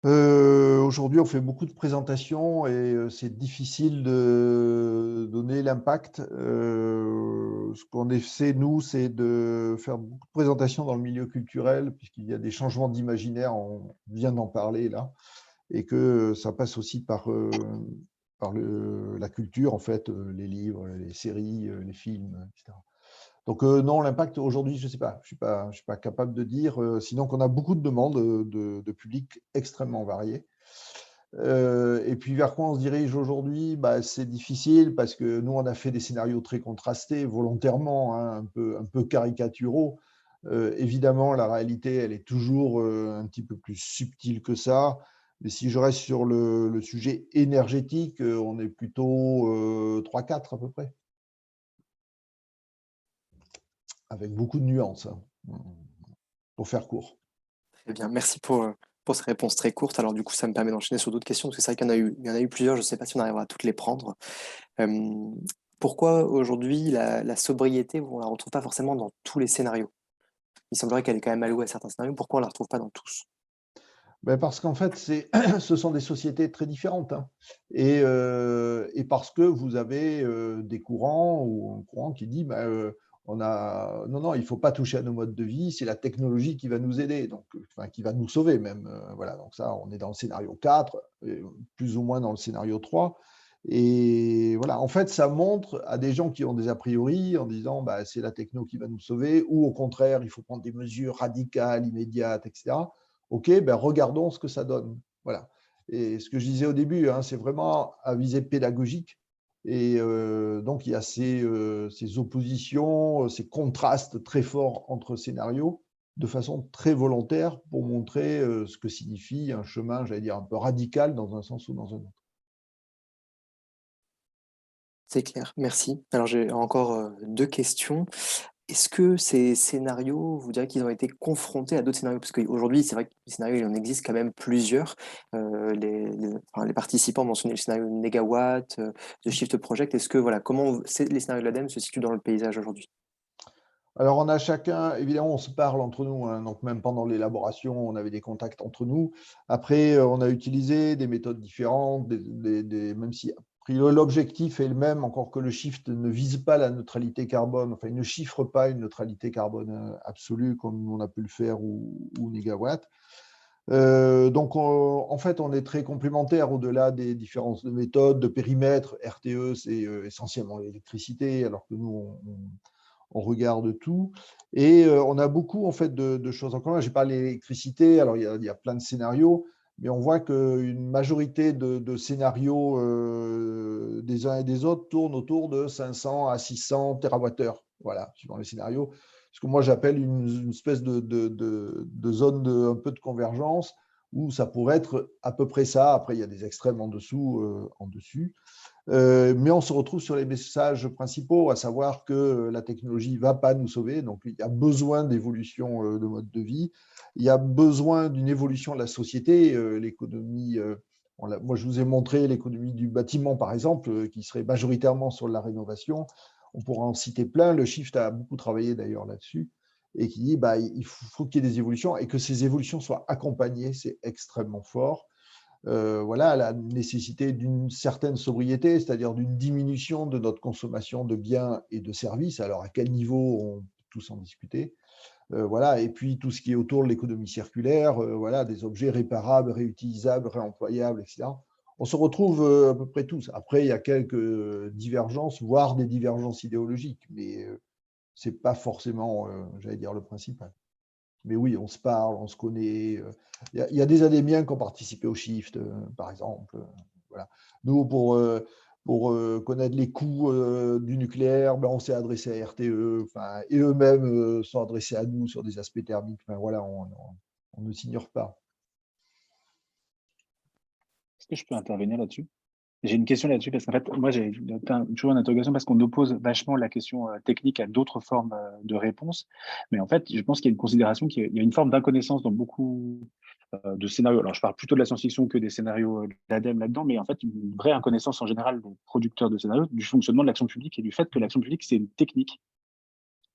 Aujourd'hui, on fait beaucoup de présentations et c'est difficile de donner l'impact. Ce qu'on essaie, nous, c'est de faire beaucoup de présentations dans le milieu culturel, puisqu'il y a des changements d'imaginaire, on vient d'en parler là, et que ça passe aussi par la culture, en fait, les livres, les séries, les films, etc. Donc non, l'impact aujourd'hui, je ne sais pas, je suis pas capable de dire, sinon qu'on a beaucoup de demandes de publics extrêmement variés. Et puis vers quoi on se dirige aujourd'hui, bah, c'est difficile parce que nous, on a fait des scénarios très contrastés, volontairement, hein, un peu caricaturaux. Évidemment, la réalité, elle est toujours un petit peu plus subtile que ça. Mais si je reste sur le sujet énergétique, on est plutôt 3-4 à peu près, avec beaucoup de nuances, hein, pour faire court. très bien. Merci pour ces réponses très courtes. Alors du coup, ça me permet d'enchaîner sur d'autres questions, parce que c'est vrai qu'il y en a eu plusieurs, je ne sais pas si on arrivera à toutes les prendre. Pourquoi aujourd'hui la sobriété, on ne la retrouve pas forcément dans tous les scénarios? Il semblerait qu'elle est quand même allouée à certains scénarios. Pourquoi on ne la retrouve pas dans tous? Ben parce qu'en fait, ce sont des sociétés très différentes, hein. Et parce que vous avez des courants ou un courant qui dit non, il ne faut pas toucher à nos modes de vie, c'est la technologie qui va nous aider, donc, enfin, qui va nous sauver même. Voilà, donc ça, on est dans le scénario 4, plus ou moins dans le scénario 3. Et voilà, en fait, ça montre à des gens qui ont des a priori en disant c'est la techno qui va nous sauver, ou au contraire, il faut prendre des mesures radicales, immédiates, etc. OK, regardons ce que ça donne. Voilà. Et ce que je disais au début, hein, c'est vraiment à visée pédagogique. Et donc, il y a ces oppositions, ces contrastes très forts entre scénarios, de façon très volontaire pour montrer ce que signifie un chemin, j'allais dire, un peu radical dans un sens ou dans un autre. C'est clair, merci. Alors j'ai encore 2 questions. Est-ce que ces scénarios, vous direz qu'ils ont été confrontés à d'autres scénarios? Parce qu'aujourd'hui, c'est vrai que les scénarios, il en existe quand même plusieurs. Les participants mentionnaient le scénario Negawatt, The Shift Project. Est-ce que, voilà, comment les scénarios de l'ADEME se situent dans le paysage aujourd'hui? Alors, on a chacun, évidemment, on se parle entre nous, hein, donc même pendant l'élaboration, on avait des contacts entre nous. Après, on a utilisé des méthodes différentes, même si l'objectif est le même, encore que le shift ne vise pas la neutralité carbone, enfin, il ne chiffre pas une neutralité carbone absolue comme on a pu le faire ou Negawatt. Donc, en fait, on est très complémentaires au-delà des différences de méthodes, de périmètre. RTE, c'est essentiellement l'électricité, alors que nous, on regarde tout. Et on a beaucoup en fait de choses en commun. J'ai parlé de l'électricité, alors il y a plein de scénarios, mais on voit qu'une majorité de scénarios des uns et des autres tournent autour de 500 à 600 TWh, voilà, suivant les scénarios. ce que moi j'appelle une espèce de zone un peu de convergence où ça pourrait être à peu près ça. Après, il y a des extrêmes en dessous, en dessus. Mais on se retrouve sur les messages principaux, à savoir que la technologie ne va pas nous sauver. Donc, il y a besoin d'évolution de mode de vie. Il y a besoin d'une évolution de la société. L'économie, moi, je vous ai montré l'économie du bâtiment, par exemple, qui serait majoritairement sur la rénovation. On pourra en citer plein. Le Shift a beaucoup travaillé d'ailleurs là-dessus et qui dit il faut qu'il y ait des évolutions et que ces évolutions soient accompagnées. C'est extrêmement fort. Voilà, la nécessité d'une certaine sobriété, c'est-à-dire d'une diminution de notre consommation de biens et de services. Alors, à quel niveau, on peut tous en discuter. Voilà, et puis tout ce qui est autour de l'économie circulaire, voilà, des objets réparables, réutilisables, réemployables, etc. On se retrouve à peu près tous. Après, il y a quelques divergences, voire des divergences idéologiques, mais ce n'est pas forcément, j'allais dire, le principal. Mais oui, on se parle, on se connaît. Il y a des académiens qui ont participé au Shift, par exemple. Voilà. Nous, pour connaître les coûts du nucléaire, on s'est adressé à RTE, et eux-mêmes sont adressés à nous sur des aspects thermiques. Voilà, on ne s'ignore pas. Est-ce que je peux intervenir là-dessus? J'ai une question là-dessus parce qu'en fait, moi, j'ai toujours une interrogation parce qu'on oppose vachement la question technique à d'autres formes de réponses. Mais en fait, je pense qu'il y a une considération, qu'il y a une forme d'inconnaissance dans beaucoup de scénarios. Alors, je parle plutôt de la science-fiction que des scénarios de l'ADEME là-dedans, mais en fait, une vraie inconnaissance en général des producteurs de scénarios du fonctionnement de l'action publique et du fait que l'action publique, c'est une technique.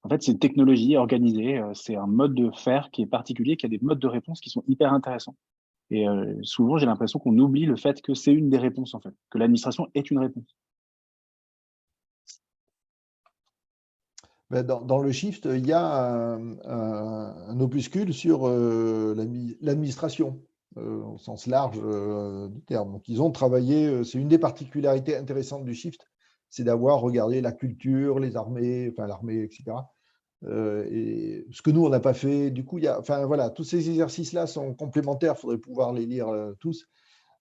En fait, c'est une technologie organisée, c'est un mode de faire qui est particulier, qui a des modes de réponse qui sont hyper intéressants. Et souvent, j'ai l'impression qu'on oublie le fait que c'est une des réponses, en fait, que l'administration est une réponse. Dans le Shift, il y a un opuscule sur l'administration, au sens large du terme. Donc, ils ont travaillé, c'est une des particularités intéressantes du Shift, c'est d'avoir regardé la culture, les armées, enfin l'armée, etc. Et ce que nous, on n'a pas fait. Du coup, voilà, tous ces exercices-là sont complémentaires, il faudrait pouvoir les lire tous,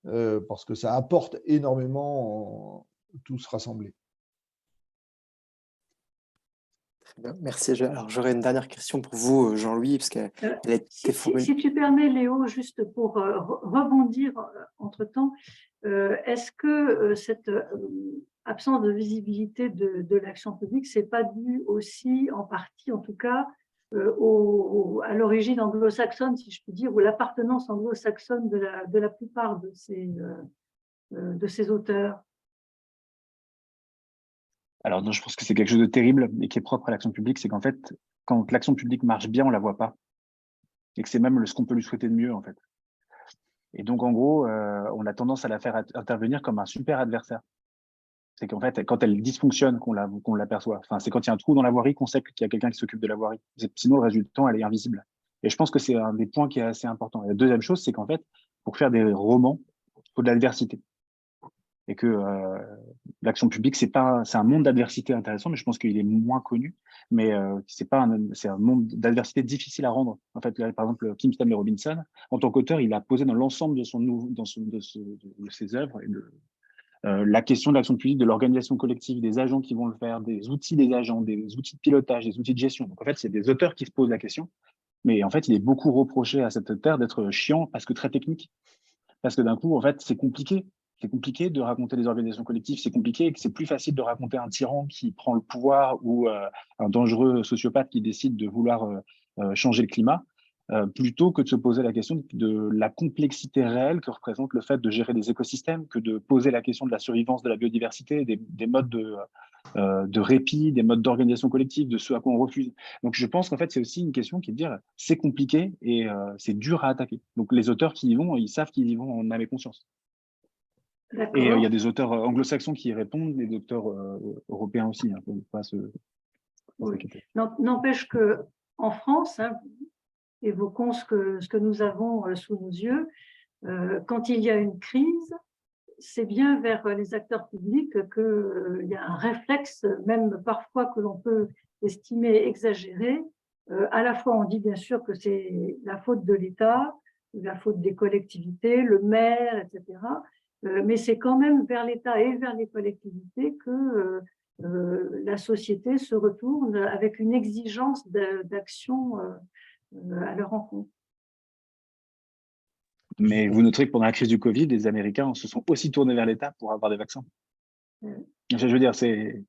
parce que ça apporte énormément tous rassemblés. Très bien, merci. Alors, j'aurais une dernière question pour vous, Jean-Louis, parce qu'elle a été formulée. Si tu permets, Léo, juste pour rebondir entre-temps, est-ce que cette absence de visibilité de l'action publique, c'est pas dû aussi, en partie en tout cas, à l'origine anglo-saxonne, si je puis dire, ou l'appartenance anglo-saxonne de la plupart de ces auteurs? Alors, non, je pense que c'est quelque chose de terrible et qui est propre à l'action publique, c'est qu'en fait, quand l'action publique marche bien, on la voit pas. Et que c'est même ce qu'on peut lui souhaiter de mieux, en fait. Et donc, en gros, on a tendance à la faire intervenir comme un super adversaire. C'est qu'en fait, quand elle dysfonctionne, qu'on l'aperçoit. Enfin, c'est quand il y a un trou dans la voirie qu'on sait qu'il y a quelqu'un qui s'occupe de la voirie. Sinon, le résultat, elle est invisible. Et je pense que c'est un des points qui est assez important. Et la deuxième chose, c'est qu'en fait, pour faire des romans, il faut de l'adversité. Et que l'action publique, c'est un monde d'adversité intéressant, mais je pense qu'il est moins connu. Mais c'est un monde d'adversité difficile à rendre. En fait, là, par exemple, Kim Stanley Robinson, en tant qu'auteur, il a posé dans l'ensemble de ses œuvres la question de l'action publique, de l'organisation collective, des agents qui vont le faire, des outils des agents, des outils de pilotage, des outils de gestion. Donc en fait, c'est des auteurs qui se posent la question. Mais en fait, il est beaucoup reproché à cet auteur d'être chiant parce que très technique. Parce que d'un coup, en fait, c'est compliqué. C'est compliqué de raconter des organisations collectives, c'est compliqué et que c'est plus facile de raconter un tyran qui prend le pouvoir ou un dangereux sociopathe qui décide de vouloir changer le climat, plutôt que de se poser la question de la complexité réelle que représente le fait de gérer des écosystèmes, que de poser la question de la survivance de la biodiversité, des modes de répit, des modes d'organisation collective, de ce à quoi on refuse. Donc je pense qu'en fait, c'est aussi une question qui est de dire c'est compliqué et c'est dur à attaquer. Donc les auteurs qui y vont, ils savent qu'ils y vont en âme et conscience. Et il y a des auteurs anglo-saxons qui y répondent, des auteurs européens aussi. Hein, faut pas s'inquiéter. N'empêche qu'en France, hein, évoquons ce que nous avons sous nos yeux, quand il y a une crise, c'est bien vers les acteurs publics qu'il y a un réflexe, même parfois que l'on peut estimer exagéré. À la fois, on dit bien sûr que c'est la faute de l'État, la faute des collectivités, le maire, etc. Mais c'est quand même vers l'État et vers les collectivités que la société se retourne avec une exigence d'action à leur encontre. Mais vous noterez que pendant la crise du Covid, les Américains se sont aussi tournés vers l'État pour avoir des vaccins. Je veux dire, c'est…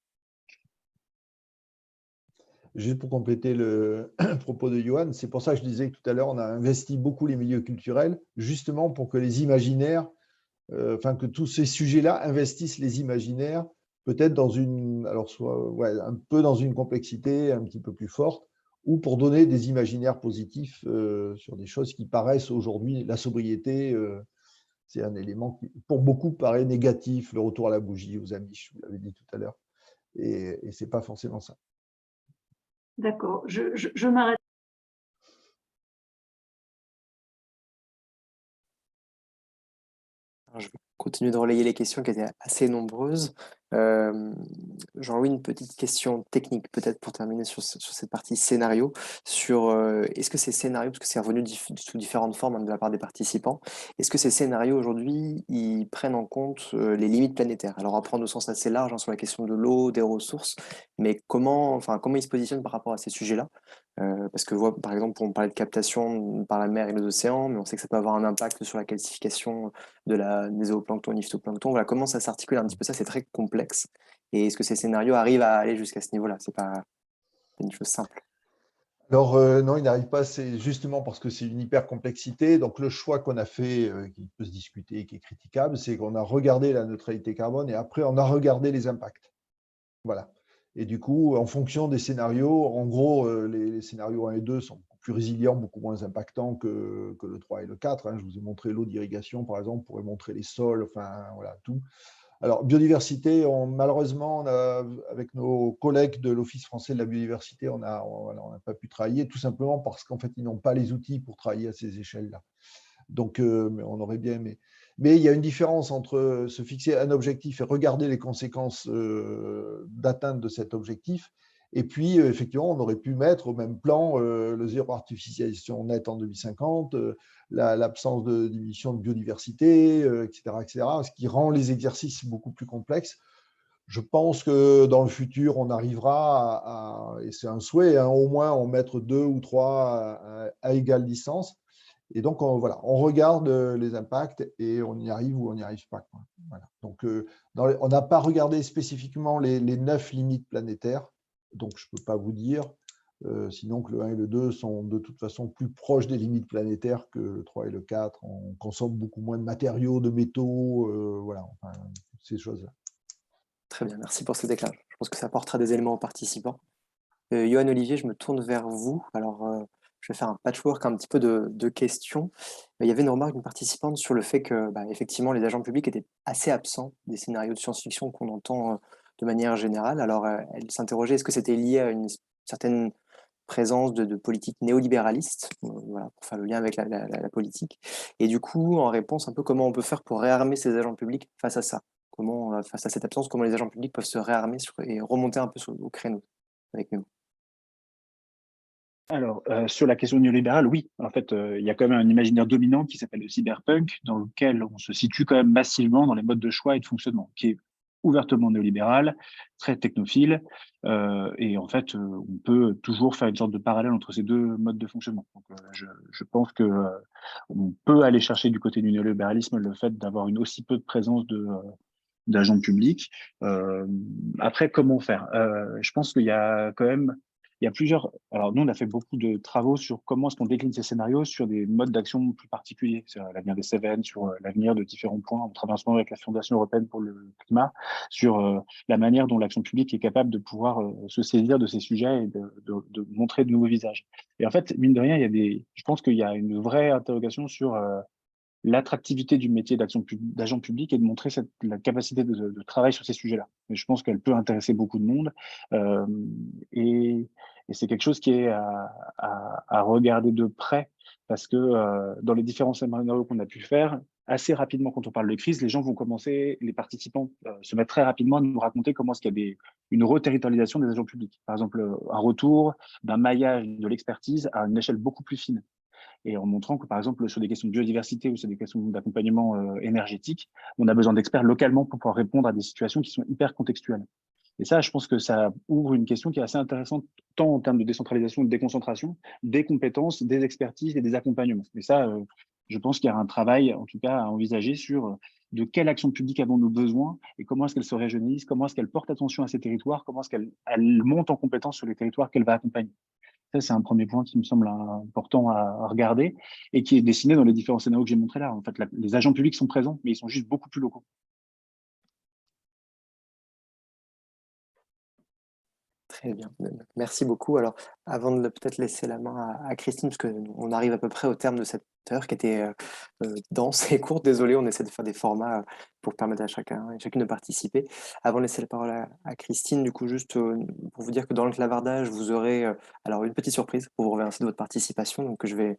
Juste pour compléter le propos de Johan, c'est pour ça que je disais que tout à l'heure, on a investi beaucoup les milieux culturels, justement pour que les imaginaires, que tous ces sujets-là investissent les imaginaires, peut-être dans une, alors soit, un peu dans une complexité un petit peu plus forte, ou pour donner des imaginaires positifs sur des choses qui paraissent aujourd'hui, la sobriété, c'est un élément qui, pour beaucoup, paraît négatif, le retour à la bougie, aux Amish, vous l'avez dit tout à l'heure, et c'est pas forcément ça. D'accord, je m'arrête. Je vais continuer de relayer les questions qui étaient assez nombreuses. Jean-Louis, une petite question technique peut-être pour terminer sur cette partie scénario. Est-ce que ces scénarios, parce que c'est revenu sous différentes formes de la part des participants, est-ce que ces scénarios aujourd'hui, ils prennent en compte les limites planétaires? Alors à prendre au sens assez large sur la question de l'eau, des ressources, mais comment ils se positionnent par rapport à ces sujets-là? Parce que par exemple, on parlait de captation par la mer et les océans, mais on sait que ça peut avoir un impact sur la calcification des zooplanctons et phytoplanctons. Voilà, comment ça s'articule un petit peu ça, c'est très complexe. Et est-ce que ces scénarios arrivent à aller jusqu'à ce niveau-là? C'est pas une chose simple. Alors non, il n'arrive pas, c'est justement parce que c'est une hyper complexité. Donc le choix qu'on a fait, qui peut se discuter, qui est critiquable, c'est qu'on a regardé la neutralité carbone et après on a regardé les impacts. Voilà. Et du coup, en fonction des scénarios, en gros, les scénarios 1 et 2 sont beaucoup plus résilients, beaucoup moins impactants que le 3 et le 4. Hein. Je vous ai montré l'eau d'irrigation, par exemple, on pourrait montrer les sols, enfin, voilà, tout. Alors, biodiversité, malheureusement, avec nos collègues de l'Office français de la biodiversité, on n'a pas pu travailler, tout simplement parce qu'en fait, ils n'ont pas les outils pour travailler à ces échelles-là. Donc, on aurait bien aimé. Mais il y a une différence entre se fixer un objectif et regarder les conséquences d'atteinte de cet objectif. Et puis, effectivement, on aurait pu mettre au même plan le zéro artificialisation nette en 2050, l'absence de diminution de biodiversité, etc., ce qui rend les exercices beaucoup plus complexes. Je pense que dans le futur, on arrivera et c'est un souhait, hein, au moins en mettre 2 ou 3 à égale distance. Et donc, on regarde les impacts et on y arrive ou on n'y arrive pas. Quoi. Voilà. Donc, on n'a pas regardé spécifiquement les 9 limites planétaires, donc je ne peux pas vous dire, sinon que le 1 et le 2 sont de toute façon plus proches des limites planétaires que le 3 et le 4. On consomme beaucoup moins de matériaux, de métaux, voilà, enfin, ces choses-là. Très bien, merci pour cet éclairage. Je pense que ça apportera des éléments aux participants. Johan Olivier, je me tourne vers vous. Alors, je vais faire un patchwork un petit peu de questions. Il y avait une remarque d'une participante sur le fait que, effectivement, les agents publics étaient assez absents des scénarios de science-fiction qu'on entend de manière générale. Alors, elle s'interrogeait, est-ce que c'était lié à une certaine présence de politique néolibéraliste, voilà, pour faire le lien avec la politique. Et du coup, en réponse, un peu comment on peut faire pour réarmer ces agents publics face à ça? Comment, face à cette absence, comment les agents publics peuvent se réarmer et remonter un peu au créneau avec nous? Alors, sur la question néolibérale, oui. En fait, il y a quand même un imaginaire dominant qui s'appelle le cyberpunk, dans lequel on se situe quand même massivement dans les modes de choix et de fonctionnement, qui est ouvertement néolibéral, très technophile, et en fait, on peut toujours faire une sorte de parallèle entre ces deux modes de fonctionnement. Donc, je pense que on peut aller chercher du côté du néolibéralisme le fait d'avoir une aussi peu de présence d'agents publics. Après, comment faire? Je pense qu'il y a quand même, il y a plusieurs. Alors, nous, on a fait beaucoup de travaux sur comment est-ce qu'on décline ces scénarios sur des modes d'action plus particuliers, sur l'avenir des Cévennes, sur l'avenir de différents points. On travaille en ce moment avec la Fondation européenne pour le climat, sur la manière dont l'action publique est capable de pouvoir se saisir de ces sujets et de montrer de nouveaux visages. Et en fait, mine de rien, je pense qu'il y a une vraie interrogation sur l'attractivité du métier d'agent public et de montrer la capacité de travail sur ces sujets-là. Mais je pense qu'elle peut intéresser beaucoup de monde euh, et, et c'est quelque chose qui est à regarder de près parce que dans les différents scénarios qu'on a pu faire, assez rapidement, quand on parle de crise, les gens vont commencer, les participants se mettent très rapidement à nous raconter comment est-ce qu'il y a une reterritorialisation des agents publics. Par exemple, un retour d'un maillage de l'expertise à une échelle beaucoup plus fine. Et en montrant que, par exemple, sur des questions de biodiversité ou sur des questions d'accompagnement énergétique, on a besoin d'experts localement pour pouvoir répondre à des situations qui sont hyper contextuelles. Et ça, je pense que ça ouvre une question qui est assez intéressante, tant en termes de décentralisation, de déconcentration, des compétences, des expertises et des accompagnements. Et ça, je pense qu'il y a un travail, en tout cas, à envisager sur de quelle action publique avons-nous besoin et comment est-ce qu'elle se régionalise, comment est-ce qu'elle porte attention à ces territoires, comment est-ce qu'elle monte en compétence sur les territoires qu'elle va accompagner. Ça, c'est un premier point qui me semble important à regarder et qui est dessiné dans les différents scénarios que j'ai montrés là. En fait, les agents publics sont présents, mais ils sont juste beaucoup plus locaux. Très bien, merci beaucoup. Alors, avant de peut-être laisser la main à Christine, parce qu'on arrive à peu près au terme de cette heure qui était dense et courte, désolé, on essaie de faire des formats pour permettre à chacun et chacune de participer. Avant de laisser la parole à Christine, du coup, juste pour vous dire que dans le clavardage, vous aurez alors une petite surprise pour vous remercier de votre participation, donc que je vais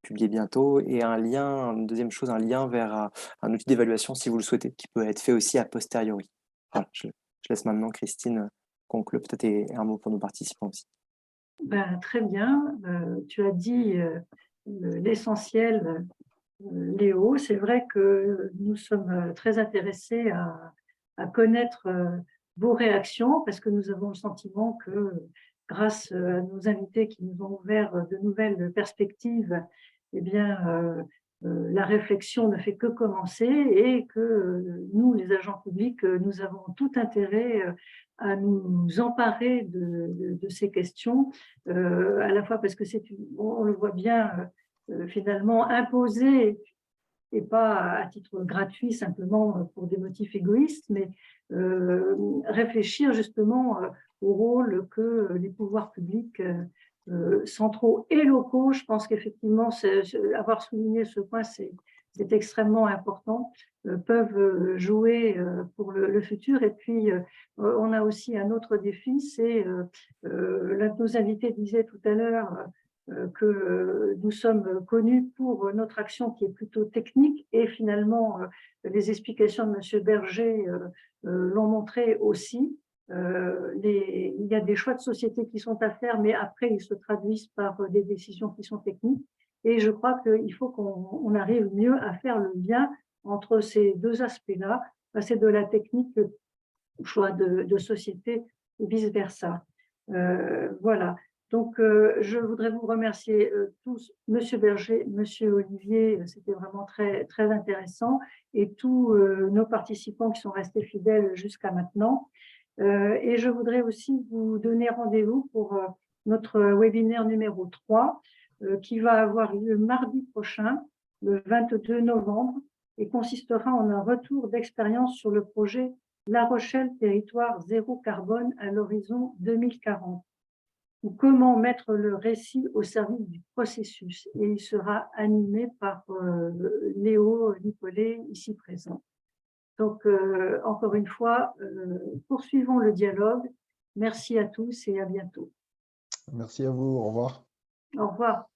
publier bientôt, et un lien, une deuxième chose, un lien vers un outil d'évaluation si vous le souhaitez, qui peut être fait aussi a posteriori. Voilà, je laisse maintenant Christine conclure peut-être et un mot pour nos participants aussi. Ben, très bien, tu as dit l'essentiel, Léo. C'est vrai que nous sommes très intéressés à connaître vos réactions parce que nous avons le sentiment que grâce à nos invités qui nous ont ouvert de nouvelles perspectives, eh bien, la réflexion ne fait que commencer et que nous, les agents publics, nous avons tout intérêt à nous emparer de ces questions, à la fois parce que on le voit bien, finalement imposé et pas à titre gratuit simplement pour des motifs égoïstes, mais réfléchir justement au rôle que les pouvoirs publics centraux et locaux, je pense qu'effectivement, avoir souligné ce point, c'est extrêmement important, peuvent jouer pour le futur. Et puis, on a aussi un autre défi, c'est, l'un de nos invités disait tout à l'heure, que nous sommes connus pour notre action qui est plutôt technique et finalement les explications de M. Berger l'ont montré aussi. Il y a des choix de société qui sont à faire, mais après ils se traduisent par des décisions qui sont techniques. Et je crois qu'il faut qu'on arrive mieux à faire le lien entre ces deux aspects-là, passer de la technique au choix de société ou vice-versa. Voilà. Donc, je voudrais vous remercier tous, Monsieur Berger, Monsieur Olivier, c'était vraiment très, très intéressant, et tous nos participants qui sont restés fidèles jusqu'à maintenant. Et je voudrais aussi vous donner rendez-vous pour notre webinaire numéro 3, qui va avoir lieu mardi prochain, le 22 novembre, et consistera en un retour d'expérience sur le projet La Rochelle, territoire zéro carbone à l'horizon 2040. Ou comment mettre le récit au service du processus. Et il sera animé par Léo Nicolet, ici présent. Donc, encore une fois, poursuivons le dialogue. Merci à tous et à bientôt. Merci à vous. Au revoir. Au revoir.